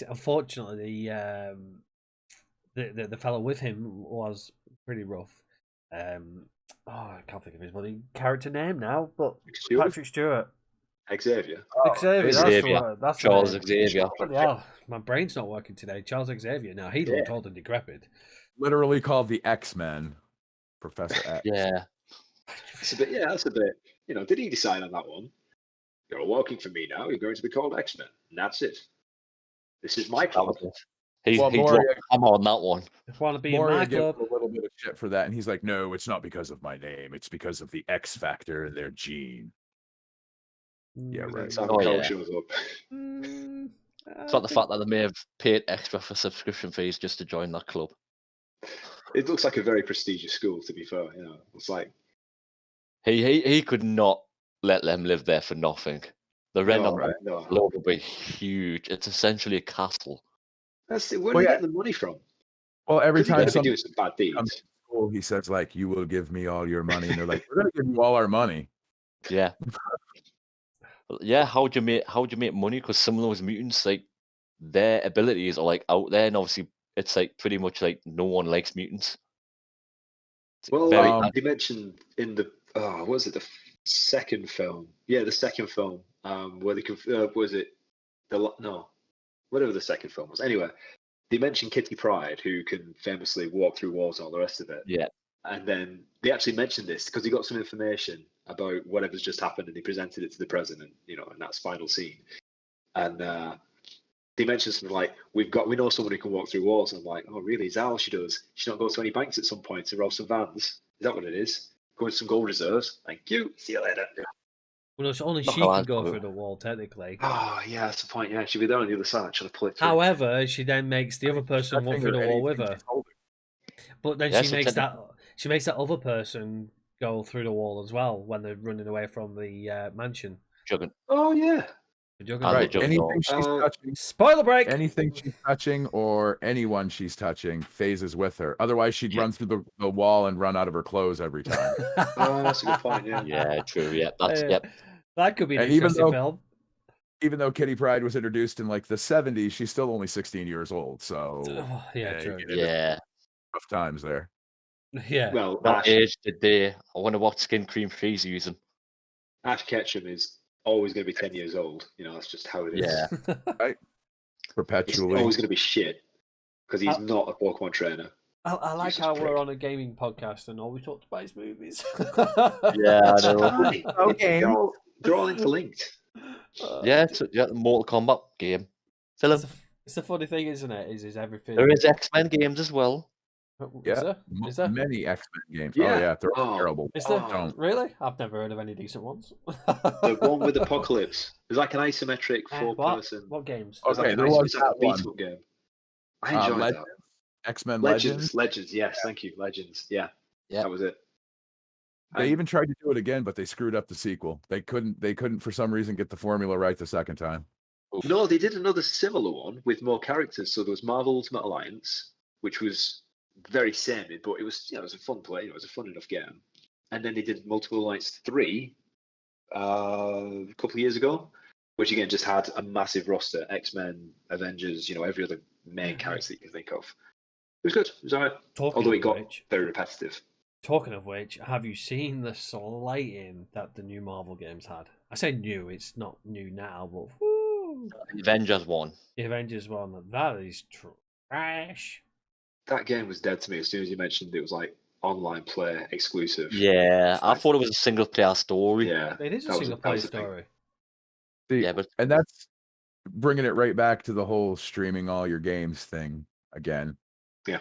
unfortunately, the fellow with him was pretty rough. I can't think of his bloody character name now, but Stewart? Patrick Stewart. Xavier. Xavier, Xavier. that's the Charles name. Xavier. Bloody hell, my brain's not working today. Charles Xavier. Now he looked old and decrepit. Literally called the X-Men, Professor X. Yeah. That's a bit. Yeah, that's a bit. Did he decide on that one? You're working for me now. You're going to be called X-Men. And that's it. This is my That club. was it. He Well, dropped Moria- the hammer on that one. If you want to be in Moria my gives club, a little bit of shit for that, and he's like, "No, it's not because of my name. It's because of the X factor in their gene." Yeah, right. That's how Oh, Carl yeah. shows up. It's not the fact that they may have paid extra for subscription fees just to join that club. It looks like a very prestigious school, to be fair. It's like He could not let them live there for nothing. The rent on that no. club will be huge. It's essentially a castle. That's it. Where Well, do they yeah. get the money from? Well, every Because he time could be somebody doing some bad comes deeds. to school, he says like, "You will give me all your money," and they're like, "We're gonna give you all our money." Yeah. Yeah, how'd you make money? Because some of those mutants, like, their abilities are like out there, and obviously it's like pretty much like no one likes mutants. It's Well, very they mentioned in the what was it, the second film? Yeah, the second film. Where they was it whatever the second film was. Anyway, they mentioned Kitty Pryde, who can famously walk through walls and all the rest of it. Yeah. And then they actually mentioned this because he got some information about whatever's just happened, and he presented it to the president, in that final scene. And they mentioned something like, we know someone who can walk through walls. And I'm like, oh, really? Is that all she does? She not go to any banks at some point to rob some vans? Is that what it is? Go into some gold reserves? Thank you. See you later. well, only Not she how can I'd go do it. through the wall, technically. Oh, yeah, that's the point. Yeah, she'll be there on the other side trying to pull it through. However, she then makes the other person walk through the wall with her. But then Yeah, she so makes technically- she makes that other person go through the wall as well when they're running away from the mansion. Juggernaut. Oh yeah. The Juggernaut. Right. Juggernaut. Anything she's touching, Spoiler break. anything she's touching, or anyone she's touching phases with her. Otherwise, she'd run through the wall and run out of her clothes every time. Oh, that's a good point. Yeah. Yeah, true. Yeah, that's yep. That could be an And even interesting though- film. Even though Kitty Pryde was introduced in like the 70s, she's still only 16 years old. So Oh, yeah, true. you get into Yeah. rough times there. Yeah. Well, That age today, I wonder what skin cream she's using. Ash Ketchum is always going to be 10 years old. You know, that's just how it is. Yeah. He's Perpetually. always going to be shit because he's not a Pokemon trainer. I like Jesus how prick. we're on a gaming podcast and all we talked about is movies. Yeah, I know. Fine. Okay. They're all interlinked. Yeah, the Mortal Kombat game. Philip, It's the funny thing, isn't it? Is everything? there is X-Men games as well. Is there? Is there? Many X-Men games. Yeah. Oh yeah, they're all Oh. terrible. Is there? Don't. Really? I've never heard of any decent ones. The one with Apocalypse. It's like an isometric four-person. What games? It's like Okay, an there was it's like a that one. beat-up game. I enjoyed that. Legends. X-Men Legends. Legends. Yes, thank you. Legends. Yeah. Yeah. That was it. They even tried to do it again, but they screwed up the sequel. They couldn't for some reason get the formula right the second time. No, they did another similar one with more characters. So there was Marvel Ultimate Alliance, which was very samey, but it was it was a fun play. It was a fun enough game. And then they did Multiple Alliance 3 a couple of years ago, which again just had a massive roster: X-Men, Avengers, every other main character that you can think of. It was good. It was alright. Although it got very repetitive. Talking of which, have you seen the slating that the new Marvel games had? I say new, it's not new now, but woo, The Avengers one. the Avengers one, that is trash. That game was dead to me as soon as you mentioned it was like online play exclusive. Yeah, I thought it was a single player story. Yeah. It is a that was single that player was the thing. story. See, Yeah, but and that's bringing it right back to the whole streaming all your games thing again. Yeah.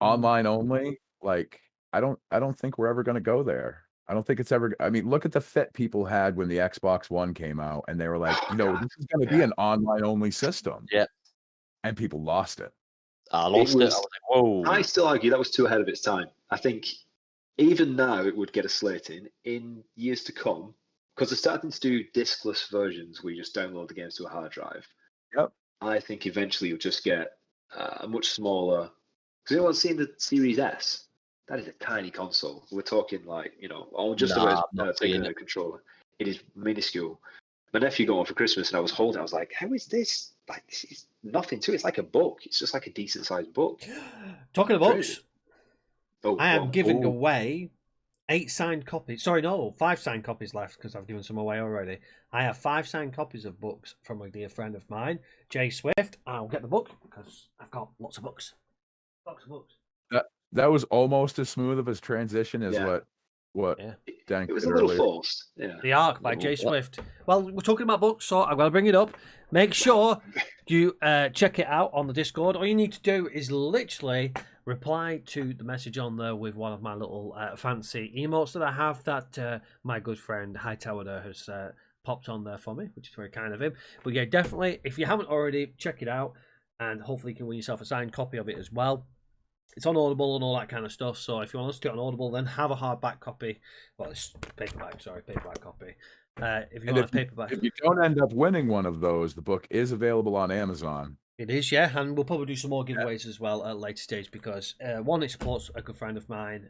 Online only, like I don't think we're ever going to go there. I don't think it's ever. I mean, look at the fit people had when the Xbox One came out, and they were like, this is going to be an online only system. Yeah. And people lost it. I lost it. I was- was like, whoa. I still argue that was too ahead of its time. I think even now it would get a slating in years to come because they're starting to do diskless versions where you just download the games to a hard drive. Yep. I think eventually you'll just get a much smaller. Because anyone's seen the Series S? That is a tiny console. We're talking like just Nah, about I'm not bigger seeing than a controller. It is minuscule. My nephew got one for Christmas, and I was holding. I was like, "How is this? Like, this is nothing to it. It's like a book. It's just like a decent sized book." Talking of Crazy. books, Oh, I am well, giving Oh. away 8 signed copies. Sorry, no, 5 signed copies left because I've given some away already. I have 5 signed copies of books from a dear friend of mine, Jay Swift. I'll get the book because I've got lots of books. Lots of books. That was almost as smooth of a transition as Yeah. what Yeah. Dank It was did a little earlier. forced. Yeah. The Ark by Yeah, Jay what? Swift. Well, we're talking about books, so I'm going to bring it up. Make sure you check it out on the Discord. All you need to do is literally reply to the message on there with one of my little fancy emotes that I have that my good friend Hightower there has popped on there for me, which is very kind of him. But yeah, definitely, if you haven't already, check it out, and hopefully you can win yourself a signed copy of it as well. It's on Audible and all that kind of stuff, so if you want to do it on Audible, then have a hardback copy. Well, it's paperback copy. If you And want a paperback, If you don't end up winning one of those, the book is available on Amazon. it is, yeah, and we'll probably do some more giveaways as well at a later stage because one, it supports a good friend of mine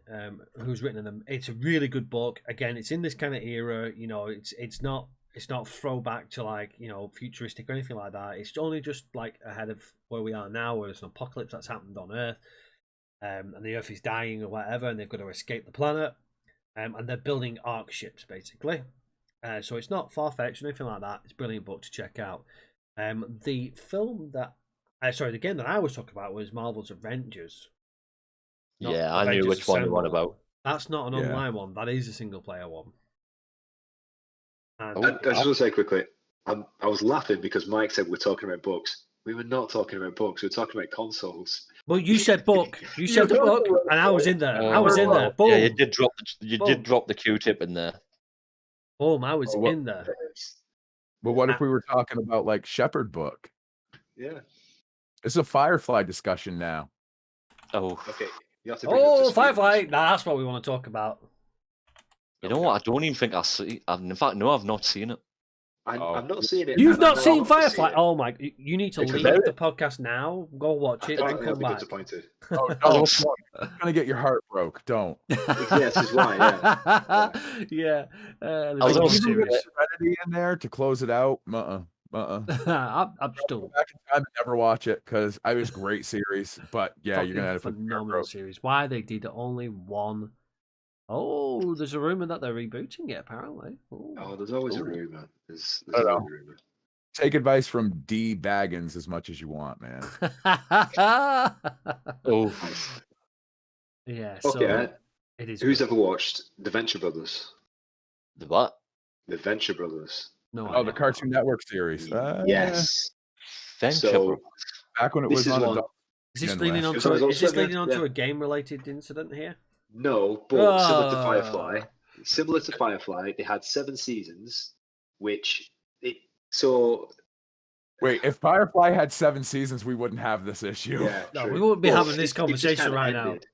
who's written them. It's a really good book. Again, it's in this kind of era. It's not throwback to like futuristic or anything like that. It's only just like ahead of where we are now, where there's an apocalypse that's happened on Earth. And the Earth is dying or whatever, and they've got to escape the planet, and they're building Ark ships basically. So it's not far-fetched or anything like that. It's a brilliant book to check out. The film that, the game that I was talking about was Marvel's Avengers. Not Yeah, I knew Avengers which one you were Assemble. about. That's not an Yeah. online one. That is a single-player one. And Oh. I just want to say quickly, I was laughing because Mike said we're talking about books. We were not talking about books. We were talking about consoles. well, you said book. You said the book, and I was in there. I was in there. Yeah, you Boom. did drop Boom. drop the Q-tip in there. Boom. I was Oh, what- in there. But what if we were talking about like Shepherd book? Yeah. It's a Firefly discussion now. Oh, Okay. You have to bring it up to Oh, speed. Firefly! Nah, that's what we want to talk about. You know what? I don't even think I see. In fact, no, I've not seen it. I've not seen it. You've and I not know I seen want to see Firefly? it. Oh my! You need to It's leave very- the podcast now. Go watch it I and think I'll come be back. disappointed. Oh, don't. You're gonna get your heart broke. Don't. Yes, is why. Yeah. Yeah. I was The also series. Get Serenity in there to close it out. I'm still Go back in time and never watch it because I was great series. But yeah, you're gonna have to. phenomenal series. Why they did only one? Oh, there's a rumor that they're rebooting it. Apparently. Ooh. Oh, there's always a Ooh. rumor. There's I don't always know. a rumor. Take advice from D Baggins as much as you want, man. Oh, Yeah. So Okay. it is. Who's good. ever watched The Venture Brothers? the what? The Venture Brothers. No. Oh, the Cartoon Network series. Yes. Venture. So Back when it this was is on one. Adult. Is this And leading last. on Because to? I was Is also this gonna- leading on to yeah. a game-related incident here? No, but similar to Ah. Firefly. Similar to Firefly, they had 7 seasons, which so Wait, if Firefly had 7 seasons, we wouldn't have this issue. yeah. No, true. we wouldn't be But having this it just conversation kinda right now. ended.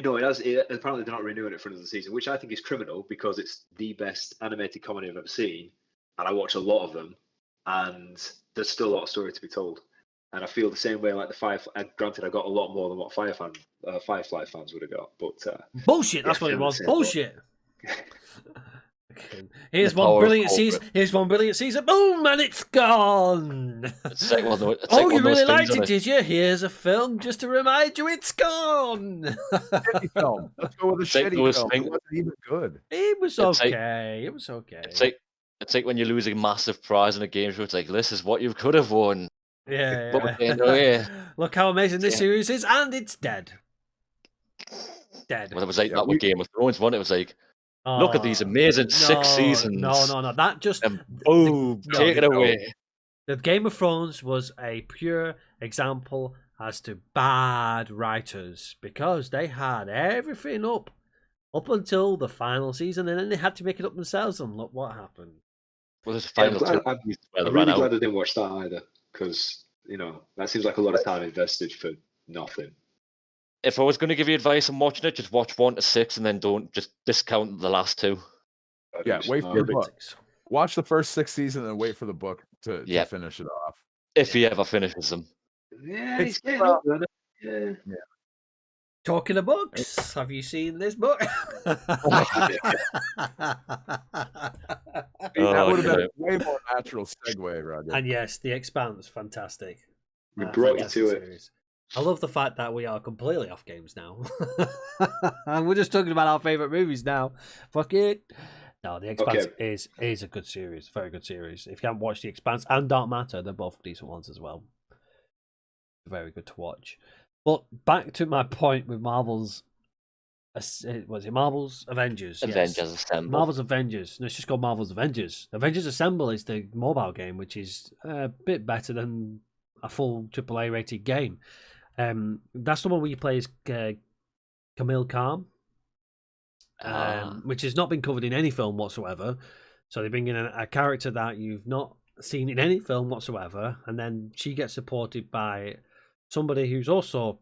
No, apparently they're not renewing it for another season, which I think is criminal because it's the best animated comedy I've ever seen, and I watch a lot of them, and there's still a lot of story to be told. And I feel the same way like the Firefly. Granted, I got a lot more than what Firefly fans would have got, but Bullshit. That's Yeah, what it I feel was. the same, but- Bullshit. Here's The one power of brilliant corporate. season. Here's one brilliant season. Boom, and it's gone. It's like one of those, Oh, you those really things, liked isn't it, did you? Here's a film just to remind you it's gone. Shitty film. Let's go with a It's like shitty those film. things- It wasn't even good. It was It's like- okay. It was okay. It's like when you lose a massive prize in a game show. It's like, this is what you could have won. Yeah. But at the end of the day- Look how amazing this Yeah. series is, and it's dead. Dead. Well, it was like Yeah, that with Game of Thrones one. It was like, Oh, look at these amazing 6 seasons. No. That just And boom, No, take it no. away. the Game of Thrones was a pure example as to bad writers because they had everything up until the final season, and then they had to make it up themselves. And look what happened. Well, there's a Yeah, final two I'm seasons where they I'm ran really out. glad I didn't watch that either because that seems like a lot of time invested for nothing. If I was going to give you advice on watching it, just watch 1 to 6 and then don't just discount the last 2. Yeah, wait for No. the book. Watch the first 6 seasons and wait for the book to Yep. finish it off. If he ever finishes them. Yeah, It's- he's getting up there. Yeah. Talking of books, have you seen this book? That would have been yeah. a way more natural segue, Roger. And yes, The Expanse, fantastic. We brought you fantastic to it. series. I love the fact that we are completely off games now. And we're just talking about our favourite movies now. Fuck it. No, The Expanse is a good series. Very good series. If you haven't watched The Expanse and Dark Matter, they're both decent ones as well. Very good to watch. But back to my point with Marvel's... Was it Marvel's Avengers? Avengers Yes. Assemble. Marvel's Avengers. No, it's just called Marvel's Avengers. Avengers Assemble is the mobile game, which is a bit better than a full AAA rated game. That's the one where you play as Camille Khan, which has not been covered in any film whatsoever. So they bring in a character that you've not seen in any film whatsoever, and then she gets supported by somebody who's also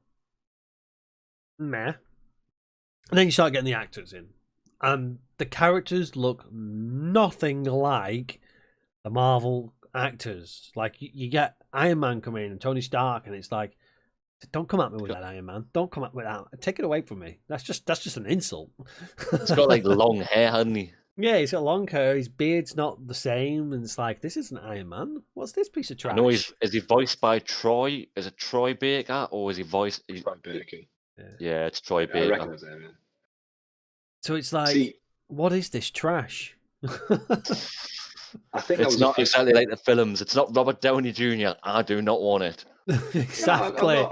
meh. And then you start getting the actors in. And the characters look nothing like the Marvel actors. Like, you get Iron Man come in and Tony Stark, and it's like, don't come at me with that, Iron Man. Don't come at me with that. Take it away from me. That's just an insult. He's got like long hair, hasn't he? Yeah, he's got long hair. His beard's not the same. And it's like, this isn't Iron Man. What's this piece of trash? I know is he voiced by Troy? Is it Troy Baker or is he voiced? Frank Baker. Yeah, it's Troy I Baker. recognise that. Man. So it's like, See, what is this trash? I think that It's was not the first- exactly like the films. It's not Robert Downey Jr. I do not want it. Exactly. I'm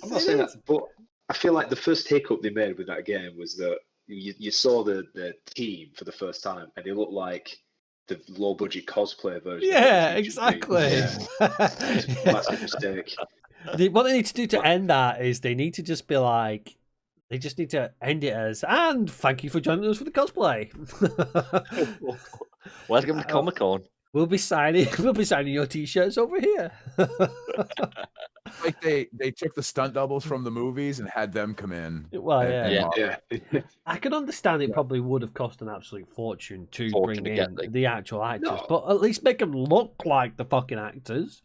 not saying that, but I feel like the first hiccup they made with that game was that you saw the team for the first time, and they looked like the low budget cosplay version. Yeah, of the exactly. Yeah. Massive mistake. What they need to do to end that is they need to just be like, they just need to end it as, and thank you for joining us for the cosplay. Welcome to Comic Con. We'll be signing your t-shirts over here. like they took the stunt doubles from the movies and had them come in. Well, and yeah. Yeah. I can understand it Yeah. probably would have cost an absolute fortune to Fortune bring to get, in like- the actual actors, No. but at least make them look like the fucking actors.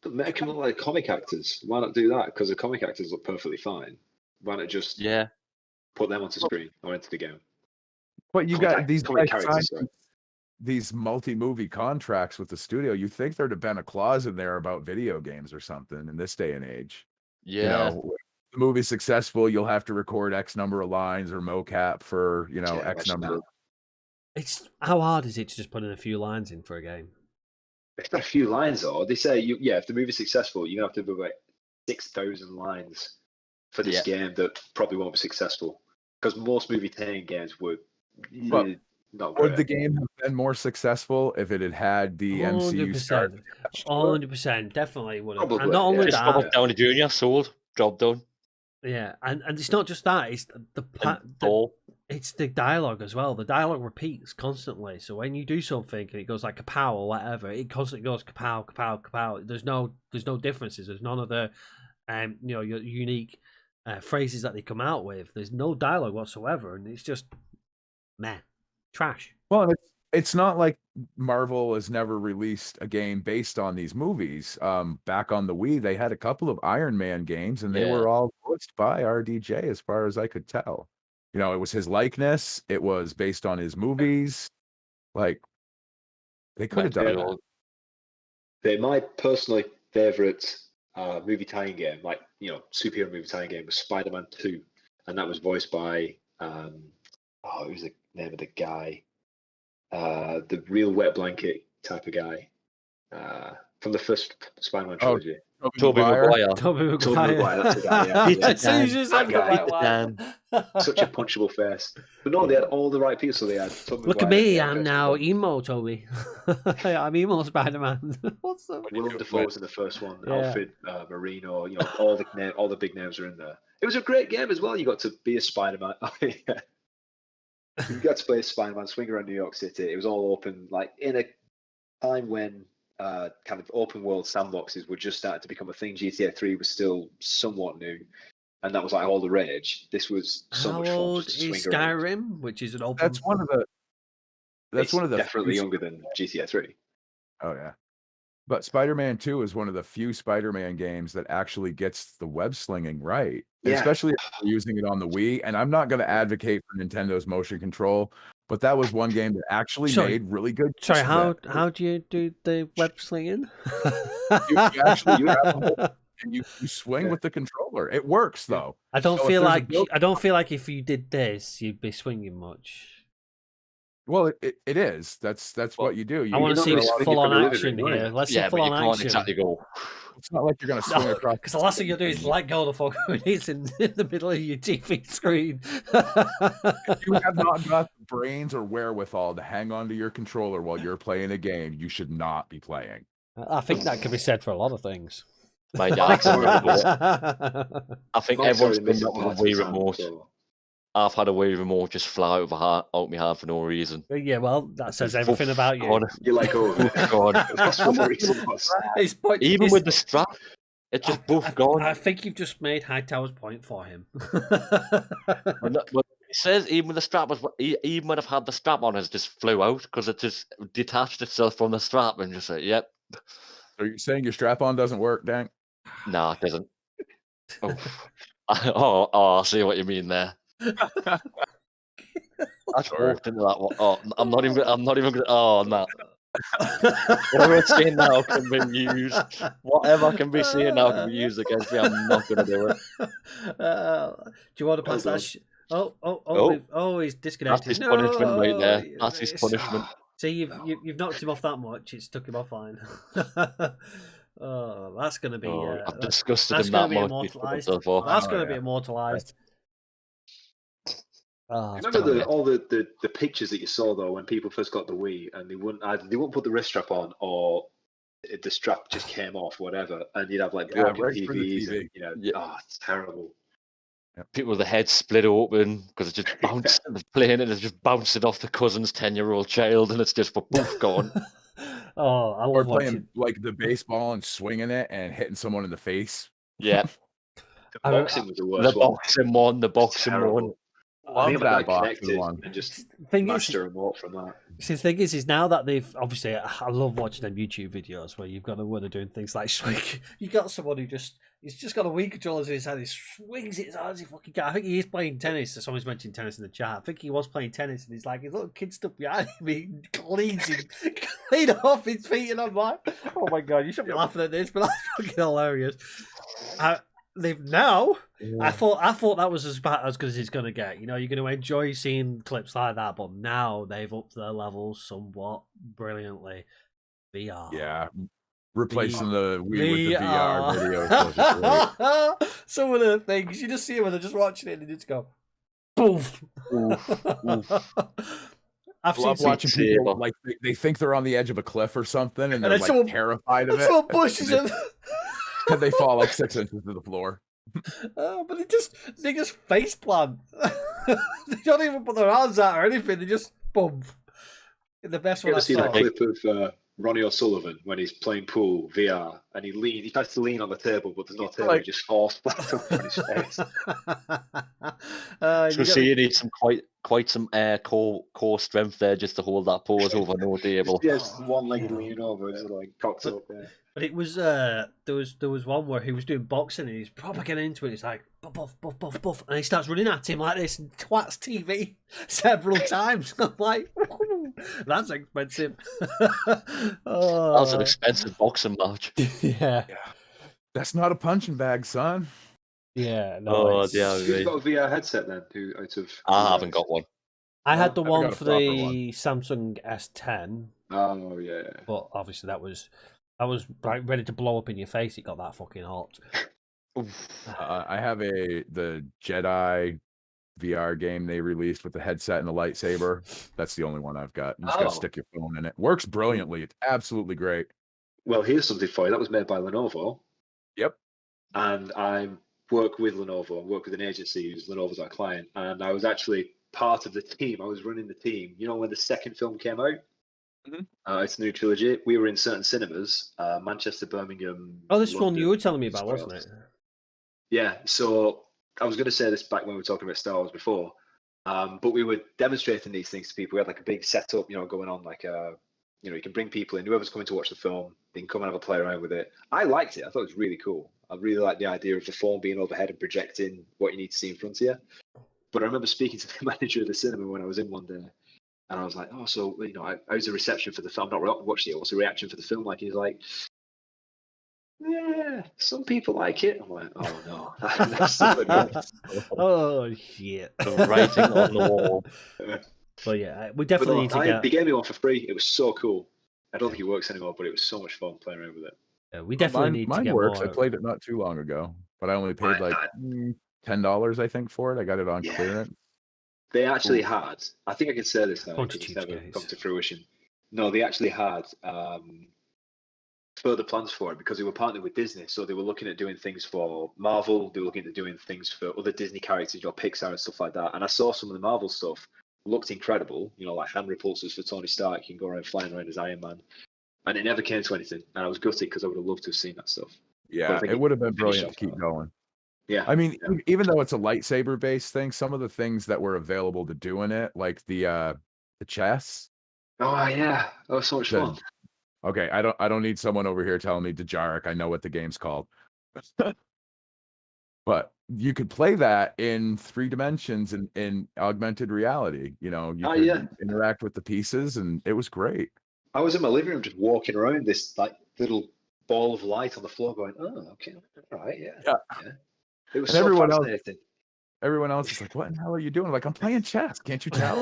But make them look like comic actors. Why not do that? Because the comic actors look perfectly fine. Why not just Yeah. put them onto screen or into the game? But you Comic got these comic guys characters, signed sorry. these multi-movie contracts with the studio. You think there'd have been a clause in there about video games or something in this day and age. Yeah. You know, if the movie's successful, you'll have to record X number of lines or mocap for, you know, Yeah, X imagine number. that. It's how hard is it to just put in a few lines in for a game? It's got a few lines though. They say if the movie's successful, you're gonna have to do about 6,000 lines for this game that probably won't be successful. Because most movie tie-in games would But not would the great. game have been more successful if it had had the MCU start? 100%, definitely would have. And Probably, not only yeah. Just that, Robert Downey Jr. sold. Job done. yeah, and it's not just that; it's it's the dialogue as well. The dialogue repeats constantly. So when you do something and it goes like kapow or whatever, it constantly goes kapow, kapow, kapow. There's no differences. There's none of the your unique phrases that they come out with. There's no dialogue whatsoever, and it's just meh, trash. Well, it's not like Marvel has never released a game based on these movies. Back on the Wii, they had a couple of Iron Man games, and they were all voiced by RDJ, as far as I could tell. You know, it was his likeness. It was based on his movies. Like, they could have done that. They're my personally favorite movie tie-in game, like superhero movie tie-in game, was Spider-Man 2, and that was voiced by what was the name of the guy? The real wet blanket type of guy from the first Spider-Man trilogy. Tobey Maguire. Tobey Tobey Maguire. Maguire, that's the guy. Yeah, As soon as you said That that one. such a punchable face. But no, they had all the right people. So they had Tobey Look at Maguire, me, yeah, I'm first now one. emo Toby. I'm emo Spider-Man. What's up? Willem Dafoe was in the first one. Yeah. Alfred Marino. all the big names are in there. It was a great game as well. You got to be a Spider-Man. You got to play Spider-Man, swing around New York City. It was all open, like in a time when kind of open world sandboxes were just starting to become a thing. GTA 3 was still somewhat new, and that was like all the rage. This was so How much fun old just to is swing around. Skyrim, which is an open? That's one of the. That's It's one of the definitely few- younger than GTA 3. Oh yeah, but Spider-Man 2 is one of the few Spider-Man games that actually gets the web slinging right, and Yeah. especially if you're using it on the Wii. And I'm not going to advocate for Nintendo's motion control, but that was one game that actually made really good. Sorry, use of that. how do you do the web slinging? You actually grab a hold and you swing with the controller. It works though. I don't So if feel there's a like build- I don't feel like if you did this, you'd be swinging much. Well, it is. That's what you do. I want to not see gonna swing it full on from the living action room, are here. you? Let's see Yeah, full but you on can't action. exactly go. It's not like you're going to swing across. Because the last thing you do is let go of the fucker when it's in the middle of your TV screen. If you have not got the brains or wherewithal to hang on to your controller while you're playing a game, you should not be playing. I think that could be said for a lot of things. My dad's Sorry, I think Mike's everyone's already been missed with a parts Wii of the time, remote. so- I've had a Wii remote just fly out my hand for no reason. Yeah, well, that says Just everything poof, about you. gone. You're like, oh, God. that's what the reason was. Even with the strap, it just both gone. I think you've just made Hightower's point for him. When it says even when the strap was, even when I've had the strap on, it just flew out because it just detached itself from the strap and just said, "Yep, Are you saying your strap-on doesn't work, Dank? nah, it doesn't." Oh, I see what you mean there. I Sorry. walked into that one. Oh, I'm not even gonna. Oh no. Whatever it's saying now can be used. Whatever can be seen now can be used against me. I'm not gonna do it. Do you want to pass that? He's disconnected. That's his punishment right there. That's his punishment. See, you've knocked him off that much. It's took him offline. Oh, that's going to be. I've disgusted that's him gonna that be much. immortalised. Myself off. That's Oh, going to yeah. be immortalised. Oh, Remember all the pictures that you saw though when people first got the Wii and they wouldn't put the wrist strap on or the strap just came off, whatever, and you'd have like Yeah, broken right through the TVs. TV. And, Yeah. Oh, it's terrible. People with the head split open because it just bounced. They're playing it, it's just bouncing off the cousin's 10-year-old child, and it's just poof gone. Oh, I Or love playing watching. like the baseball and swinging it and hitting someone in the face Yeah. The boxing was the worst The one. boxing one, the boxing one. Terrible. Love Me and my that dad boxing connected one. and just Thing mashed is, a remote from that. see, the thing is now that they've obviously, I love watching them YouTube videos where you've got a where they're doing things like swing. You got someone who he's just got a Wii controller in his hand. He swings it as hard as he fucking can. I think he is playing tennis. Someone's mentioned tennis in the chat. I think he was playing tennis, and he's like his little kid stuff behind him. He cleans him clean off his feet, and I'm like, oh my god, you shouldn't be laughing at this, but that's fucking hilarious. They've now. I thought that was as good as it's gonna get. You know, you're gonna enjoy seeing clips like that, but now they've upped their levels somewhat brilliantly. VR. Yeah, replacing the Wii with the VR videos. Some of the things you just see when they're just watching it and they just go, poof. I've love watching people like they think they're on the edge of a cliff or something, and they're like terrified of it. Someone pushes them. And they fall like 6 inches to the floor. But they just face plant. They don't even put their arms out or anything. They just boom. The best one I saw. You ever seen that clip of Ronnie O'Sullivan when he's playing pool VR and he tries to lean on the table, but there's no table. He just falls flat on his face. So see, you need some quite some core strength there just to hold that pose over no table. Just one-legged lean over, just like cocked up there. But it was there was one where he was doing boxing and he's proper getting into it. It's like buff, and he starts running at him like this and twats TV several times. I'm like, that's expensive. That's an expensive boxing match. Yeah. That's not a punching bag, son. Yeah. No, oh, yeah. Who's got a VR headset then? I haven't got one. I had the one for the Samsung S10. Oh yeah. But obviously that was like ready to blow up in your face. It got that fucking hot. I have the Jedi VR game they released with the headset and the lightsaber. That's the only one I've got. You just got to stick your phone in it. Works brilliantly. It's absolutely great. Well, here's something for you. That was made by Lenovo. Yep. And I work with Lenovo. I work with an agency who's Lenovo's our client. And I was actually part of the team. I was running the team. You know, when the second film came out? Mm-hmm. It's a new trilogy. We were in certain cinemas, Manchester, Birmingham. Oh, this London, one you were telling me about, wasn't it? Yeah. So I was going to say this back when we were talking about Star Wars before, but we were demonstrating these things to people. We had like a big setup, you know, going on. Like, you know, you can bring people in. Whoever's coming to watch the film, they can come and have a play around with it. I liked it. I thought it was really cool. I really liked the idea of the phone being overhead and projecting what you need to see in front of you. But I remember speaking to the manager of the cinema when I was in one day. And I was like, oh, so, you know, how's the reception for the film? I've not watched it. What's the reaction for the film like? He's like, yeah, some people like it. I'm like, oh, no. That's oh, shit. The writing on the wall. But yeah, we definitely need to get... They gave me one for free. It was so cool. I don't think it works anymore, but it was so much fun playing around with it. Yeah, we definitely need to get works. more... I played it not too long ago, but I only paid like $10, I think, for it. I got it on clearance. They actually had, I think I can say this now because it's never come to fruition. No, they actually had further plans for it because they were partnered with Disney. So they were looking at doing things for Marvel. They were looking at doing things for other Disney characters, you know, Pixar and stuff like that. And I saw some of the Marvel stuff. Looked incredible, you know, like hand repulsors for Tony Stark. You can go around flying around as Iron Man. And it never came to anything. And I was gutted because I would have loved to have seen that stuff. Yeah, it would have been brilliant to keep going. Yeah. I mean, even though it's a lightsaber based thing, some of the things that were available to do in it, like the chess. Oh yeah. That was so much fun. Okay, I don't need someone over here telling me Dejaric. I know what the game's called. But you could play that in 3 dimensions in augmented reality. You know, you could interact with the pieces, and it was great. I was in my living room just walking around this like little ball of light on the floor, going, "Oh, okay, all right, yeah." It was so fascinating. Everyone else is like, "What in the hell are you doing?" Like, I'm playing chess. Can't you tell?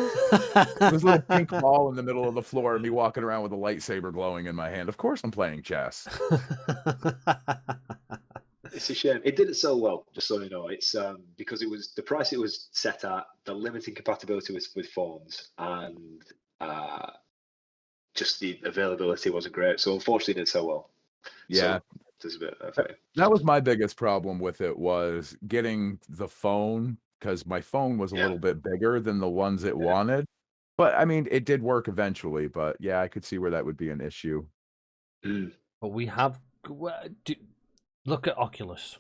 There's a little pink ball in the middle of the floor, and me walking around with a lightsaber glowing in my hand. Of course, I'm playing chess. It's a shame. It didn't sell well, just so you know. It's because it was the price it was set at, the limited compatibility with phones, and just the availability wasn't great. So unfortunately, it didn't sell well. Yeah. So, a bit, that was my biggest problem with it, was getting the phone, because my phone was a little bit bigger than the ones it wanted. But I mean, it did work eventually. But yeah, I could see where that would be an issue. But we have look at Oculus.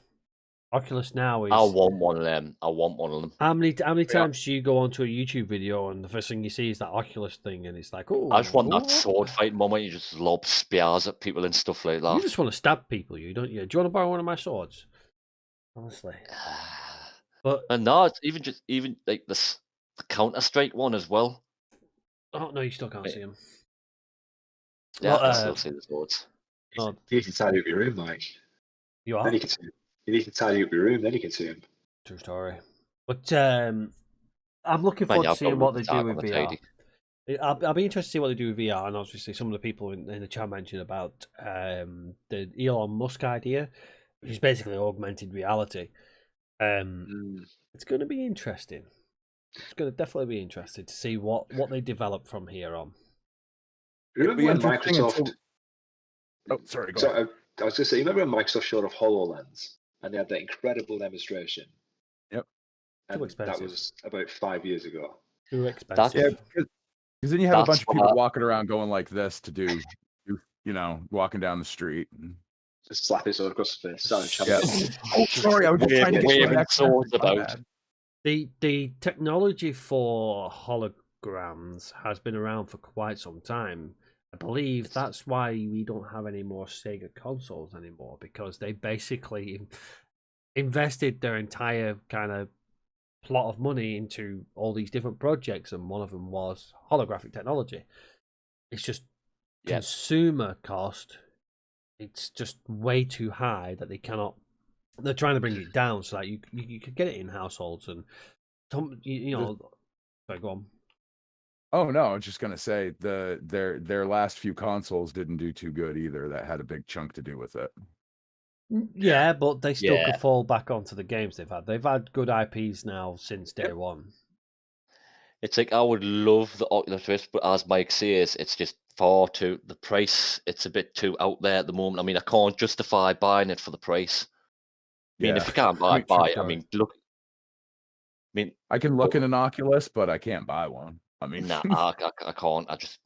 Oculus Now is. I want one of them. How many times do you go onto a YouTube video and the first thing you see is that Oculus thing, and it's like, oh, I just want that sword fight moment. You just lob spears at people and stuff like that. You just want to stab people, don't you? Do you want to borrow one of my swords? Honestly, but and no, it's even like the Counter-Strike one as well. Oh no, you still can't see them. Yeah, I can still see the swords. You need to tidy up your room, Mike. You are. Then you can see him. You need to tidy up your room, then you can see him. True story. But I'm looking forward to seeing what they do with VR. I'll be interested to see what they do with VR, and obviously some of the people in the chat mentioned about the Elon Musk idea, which is basically augmented reality. It's going to be interesting. It's going to definitely be interesting to see what they develop from here on. Remember when Microsoft? Oh, sorry. Go ahead. I was going to say, remember when Microsoft showed off HoloLens and they had that incredible demonstration? Yep. And too expensive. That was about 5 years ago. Too expensive. Yeah, because then you have a bunch of people walking around going like this to do, walking down the street. Just slap his sword across the face. Oh, sorry, I was just trying to get swords about. The technology for holograms has been around for quite some time. I believe that's why we don't have any more Sega consoles anymore, because they basically invested their entire kind of plot of money into all these different projects, and one of them was holographic technology. It's just consumer cost. It's just way too high that they cannot. They're trying to bring it down so that you could get it in households and Sorry, go on. Oh no, I was just gonna say their last few consoles didn't do too good either. That had a big chunk to do with it. Yeah, but they still could fall back onto the games they've had. They've had good IPs now since day one. It's like I would love the Oculus Rift, but as Mike says, it's just far too the price. It's a bit too out there at the moment. I mean, I can't justify buying it for the price. I mean, if you can't buy it. I mean, look. I mean, I can look at an Oculus, but I can't buy one. I mean, nah, I can't. I just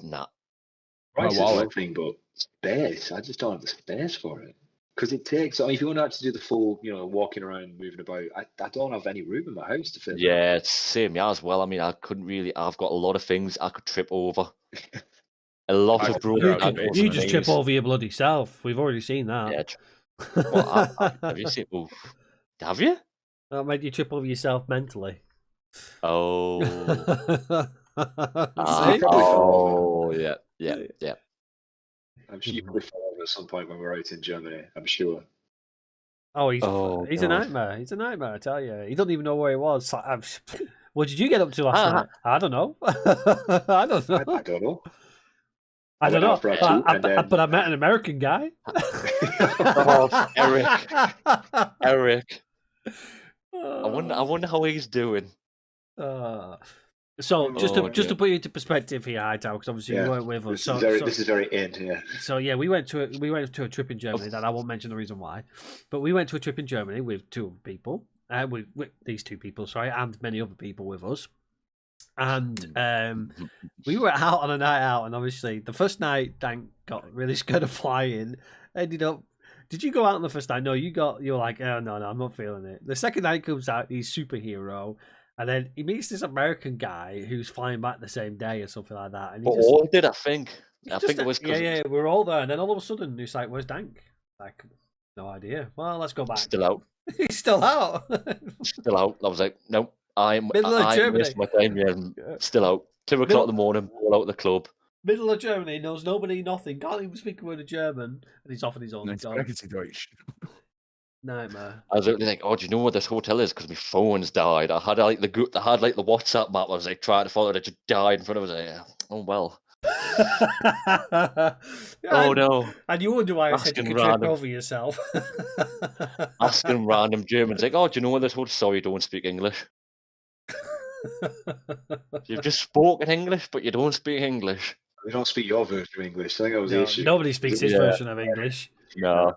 Price is one thing, but space. I just don't have the space for it. Because it takes. If you want to actually do the full, walking around, moving about, I don't have any room in my house to fit. Yeah, it's same as well. I mean, I couldn't really. I've got a lot of things I could trip over. A lot of broken ankles. You just trip over your bloody self. We've already seen that. Yeah. Well, have you seen? Well, have you? That made you trip over yourself mentally. Oh. Yeah. I'm sure you probably fall over at some point when we're out in Germany. I'm sure. Oh, he's a nightmare. He's a nightmare, I tell you. He doesn't even know where he was. What did you get up to last night? I don't know. I don't know. I don't know. I don't know. But I met an American guy. Eric. I wonder how he's doing. So just to put you into perspective here, Hightower, because obviously you weren't with us. This is very end here. So yeah, we went to a trip in Germany that I won't mention the reason why, but we went to a trip in Germany with two other people, with these two people, and many other people with us, and we were out on a night out, and obviously the first night Dank got really scared of flying, ended up. Did you go out on the first night? No, you're like, oh no, I'm not feeling it. The second night comes out, he's superhero. And then he meets this American guy who's flying back the same day or something like that. And he all did, I think. I think it was. Yeah, we were all there. And then all of a sudden, he's like, where's Dank? Like, no idea. Well, let's go back. Still out. He's still out. Still out. I was like, no, I missed my time. Yeah, still out. 2 o'clock in the morning, all out of the club. Middle of Germany, knows nobody, nothing. Can't even speak a word of German. And he's off on his own. Nightmare. I was like, oh, do you know where this hotel is? Because my phone's died. I had like the WhatsApp map. I was like trying to follow it. It just died in front of us. Like, oh well. Oh no! And you wonder why I said you could trip over yourself. Asking random Germans like, oh, do you know where this hotel? Sorry, you don't speak English. You've just spoken English, but you don't speak English. We don't speak your version of English. I think that was the issue. Nobody speaks his version of English. No.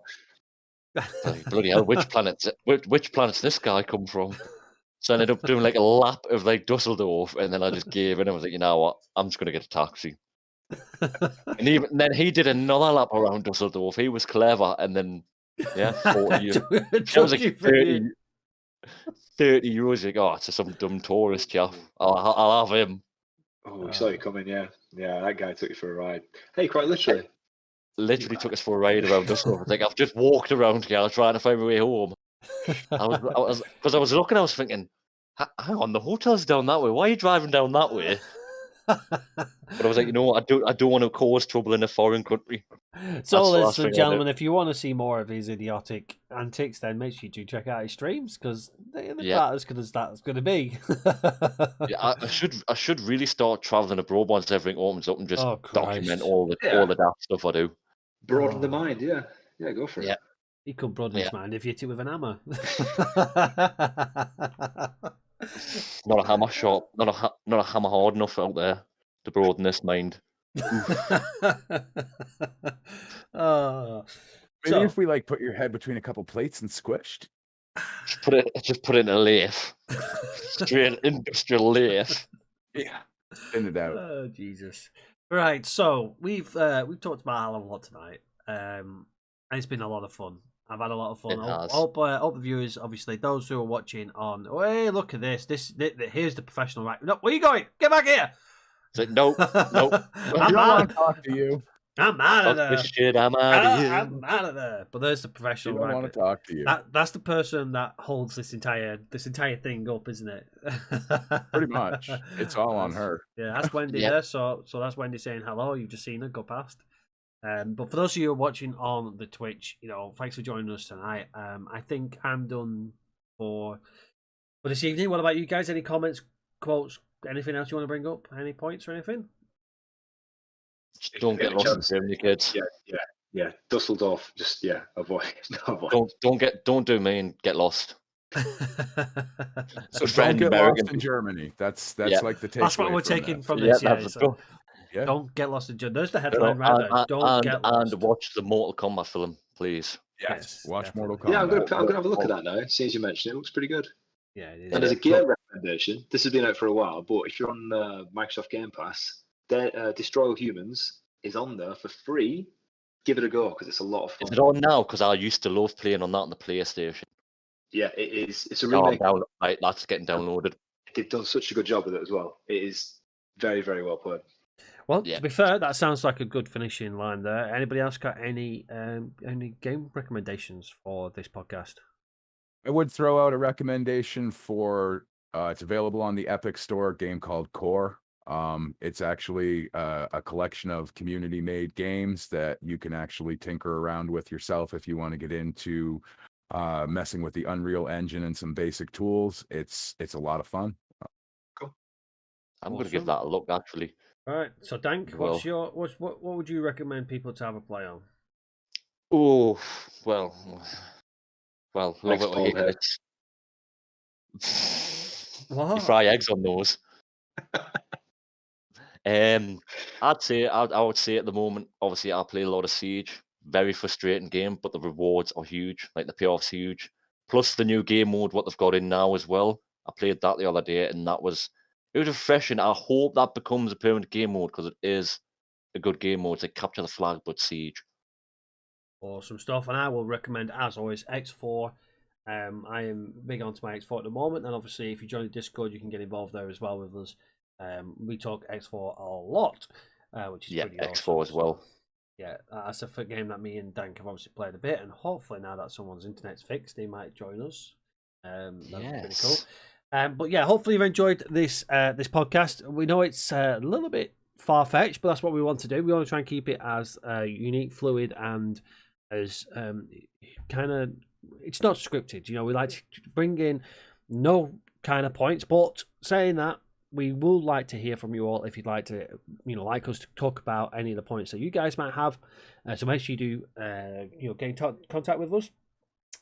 Bloody hell! Which planet's this guy come from? So I ended up doing like a lap of like Dusseldorf, and then I just gave in. I was like, you know what? I'm just gonna get a taxi. And then he did another lap around Dusseldorf. He was clever, and then 40 years. That was like €30. Like, oh, it's just some dumb tourist chap. I'll have him. Oh, we saw you coming, yeah. Yeah, that guy took you for a ride. Hey, quite literally. Literally took us for a ride around Dusseldorf. Like, I've just walked around here trying to find my way home. I was looking, I was thinking, hang on, the hotel's down that way. Why are you driving down that way? But I was like, you know what? I don't want to cause trouble in a foreign country. So, ladies and gentlemen, if you want to see more of his idiotic antics, then make sure you do check out his streams because they're about as good as that's going to be. Yeah, I should really start traveling abroad once everything opens up and just document all the daft stuff I do. Broaden the mind, yeah, go for it. He could broaden his mind if you hit it with an hammer. Not a hammer shop, not a hammer hard enough out there to broaden this mind. Maybe if we like put your head between a couple plates and squished. Just put it in a lathe. Straight industrial lathe. Yeah. Thin it out. Oh Jesus. Right, so we've talked about Halo a lot tonight. And it's been a lot of fun. I've had a lot of fun. I hope the viewers, obviously, those who are watching on, hey, look at this. Here's the professional right. No, where are you going? Get back here. It's like, nope. I don't want to talk to you. I'm out of there. Shit, I'm out of here. I'm out of there. But there's the professional. I don't want to talk to you. That's the person that holds this entire thing up, isn't it? Pretty much. It's all on her. Yeah, that's Wendy there. So that's Wendy saying hello. You've just seen her go past. But for those of you who are watching on the Twitch, thanks for joining us tonight. I think I'm done for this evening. What about you guys? Any comments, quotes, anything else you want to bring up? Any points or anything? Don't get lost in Germany, kids. Yeah. Dusseldorf, just avoid. Don't do me and get lost. So don't get lost in Germany. That's like the takeaway. That's what we're taking from this. Yeah. Don't get lost in Germany. There's the headline right there. Don't get lost. And watch the Mortal Kombat film, please. Yes, watch definitely. Mortal Kombat. Yeah, I'm gonna have a look at that now. As soon as you mentioned it, looks pretty good. Yeah, it is. And as a gear recommendation, this has been out for a while, but if you're on Microsoft Game Pass, Destroy All Humans is on there for free. Give it a go because it's a lot of fun. Is it on now? Because I used to love playing on that on the PlayStation. Yeah, it is. It's a remake. That's getting downloaded. They've done such a good job with it as well. It is very, very well played. Well, to be fair, that sounds like a good finishing line there. Anybody else got any game recommendations for this podcast? I would throw out a recommendation for it's available on the Epic Store, a game called Core. It's actually a collection of community-made games that you can actually tinker around with yourself if you want to get into messing with the Unreal Engine and some basic tools. It's a lot of fun. Cool. I'm going to give that a look, actually. All right. So, Dank, what would you recommend people to have a play on? Oh, well, love it or hate it. What? You fry eggs on those. I'd say I would say at the moment, obviously I play a lot of Siege. Very frustrating game, but the rewards are huge. Like the payoff's huge. Plus the new game mode, what they've got in now as well. I played that the other day, and it was refreshing. I hope that becomes a permanent game mode because it is a good game mode. It's like Capture the Flag, but Siege. Awesome stuff, and I will recommend, as always, X4. I am big onto my X4 at the moment, and obviously, if you join the Discord, you can get involved there as well with us. We talk X4 a lot, which is pretty awesome. X4 as well. Yeah, that's a game that me and Dank have obviously played a bit, and hopefully now that someone's internet's fixed, they might join us. That'd be pretty cool. But yeah, hopefully you've enjoyed this podcast. We know it's a little bit far-fetched, but that's what we want to do. We want to try and keep it as unique, fluid, and as kind of, it's not scripted. We like to bring in no kind of points, but saying that, we would like to hear from you all if you'd like to, like us to talk about any of the points that you guys might have. So make sure you do, get in contact with us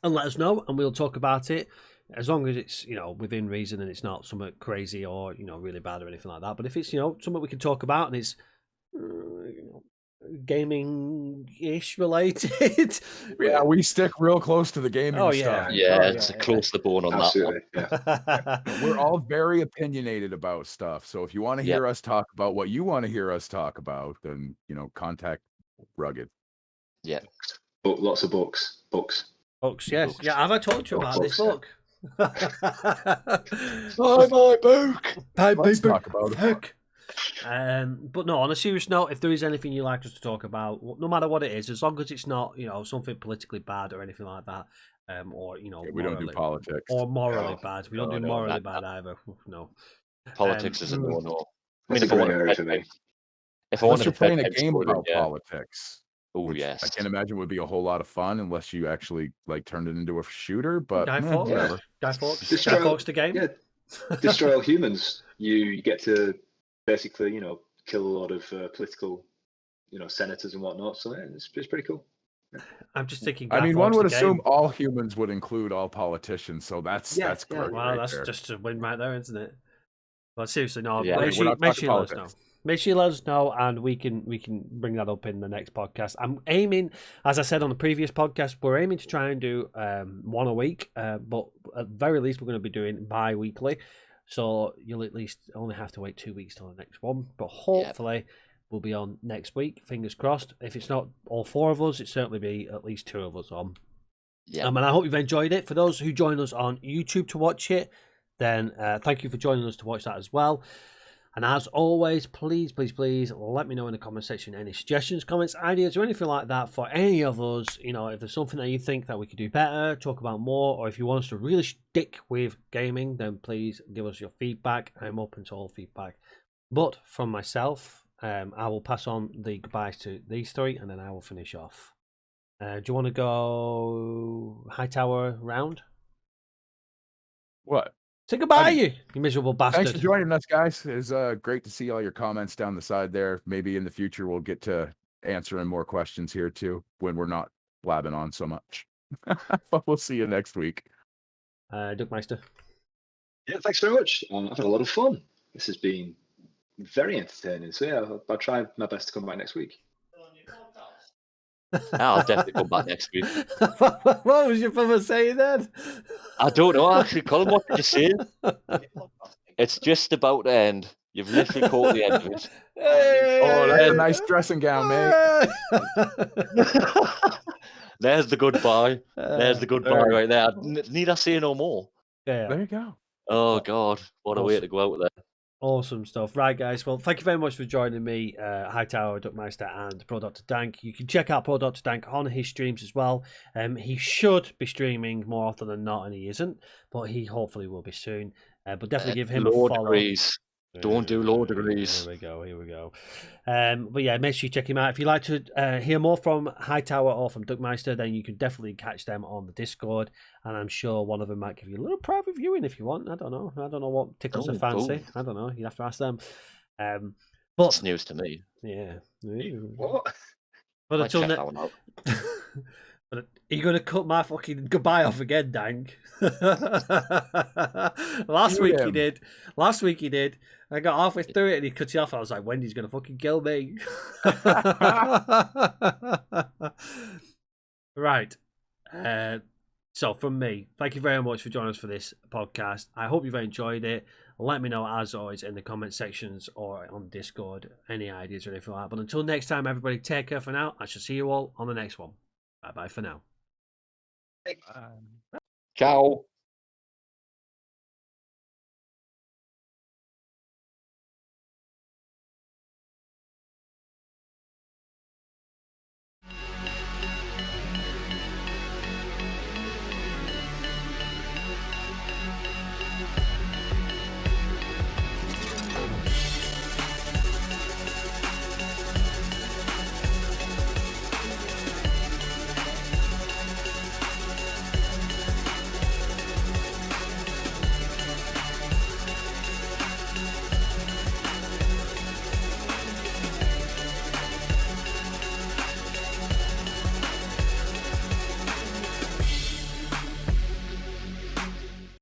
and let us know, and we'll talk about it as long as it's, within reason and it's not something crazy or, really bad or anything like that. But if it's, something we can talk about and it's, gaming-ish related. Yeah, we stick real close to the gaming stuff. Yeah, it's close to the bone on Absolutely. that one. We're all very opinionated about stuff. So if you want to hear us talk about what you want to hear us talk about, then, contact Rugged. Yeah. Lots of books. Books, yes. Yeah, have I told you about this book? my book. Let's talk about it. But no, on a serious note, if there is anything you'd like us to talk about, no matter what it is, as long as it's not, something politically bad or anything like that, or we morally, don't do politics or morally bad. We don't do morally bad either. No. Politics is a no. I mean, If I want you're playing a game about politics. Oh yes, I can't imagine would be a whole lot of fun unless you actually like turned it into a shooter. But Guy Fawkes, whatever. Guy Fawkes, the game. Yeah, destroy all humans. You get to basically, kill a lot of political, senators and whatnot. So yeah, it's pretty cool. I'm just thinking. I mean, one would assume all humans would include all politicians, so that's great. Wow, that's just a win right there, isn't it? But seriously, no. Yeah, make sure you let us know. Make sure you let us know, and we can bring that up in the next podcast. I'm aiming, as I said on the previous podcast, we're aiming to try and do one a week, but at the very least, we're going to be doing bi-weekly. So you'll at least only have to wait 2 weeks till the next one. But hopefully, we'll be on next week. Fingers crossed. If it's not all 4 of us, it certainly be at least 2 of us on. Yeah. And I hope you've enjoyed it. For those who join us on YouTube to watch it, then thank you for joining us to watch that as well. And as always, please let me know in the comment section any suggestions, comments, ideas, or anything like that for any of us. If there's something that you think that we could do better, talk about more, or if you want us to really stick with gaming, then please give us your feedback. I'm open to all feedback. But from myself, I will pass on the goodbyes to these 3, and then I will finish off. Do you want to go Hightower round? What? Say goodbye, you miserable bastard. Thanks for joining us, guys. It's great to see all your comments down the side there. Maybe in the future we'll get to answering more questions here too when we're not blabbing on so much. But we'll see you next week. Dukmeister. Yeah, thanks very much. I've had a lot of fun. This has been very entertaining. So yeah, I'll try my best to come back next week. I'll definitely come back next week. What was your brother saying then? I don't know, actually. Colin, what did you say? It's just about to end. You've literally caught the end of it. Oh, that's a nice dressing gown, mate. There's the goodbye. There's the goodbye right there. Need I say no more? Yeah. There you go. Oh, God. What a way to go out there. Awesome stuff. Right, guys. Well, thank you very much for joining me, Hightower, Dukmeister, and ProDoktorDank. You can check out ProDoktorDank on his streams as well. He should be streaming more often than not, and he isn't, but he hopefully will be soon. But definitely give him a follow. Degrees. Don't do low degrees. Here we go. But yeah, make sure you check him out. If you'd like to hear more from Hightower or from Dukmeister, then you can definitely catch them on the Discord. And I'm sure one of them might give you a little private viewing if you want. I don't know what tickles their fancy. I don't know. You'd have to ask them. But it's news to me. Yeah. What? But until next. But are you going to cut my fucking goodbye off again, Dank? Last week he did. I got halfway through it and he cut you off. I was like, Wendy's going to fucking kill me. Right. So from me, thank you very much for joining us for this podcast. I hope you've enjoyed it. Let me know, as always, in the comment sections or on Discord, any ideas or anything like that. But until next time, everybody, take care for now. I shall see you all on the next one. Bye-bye for now. Ciao.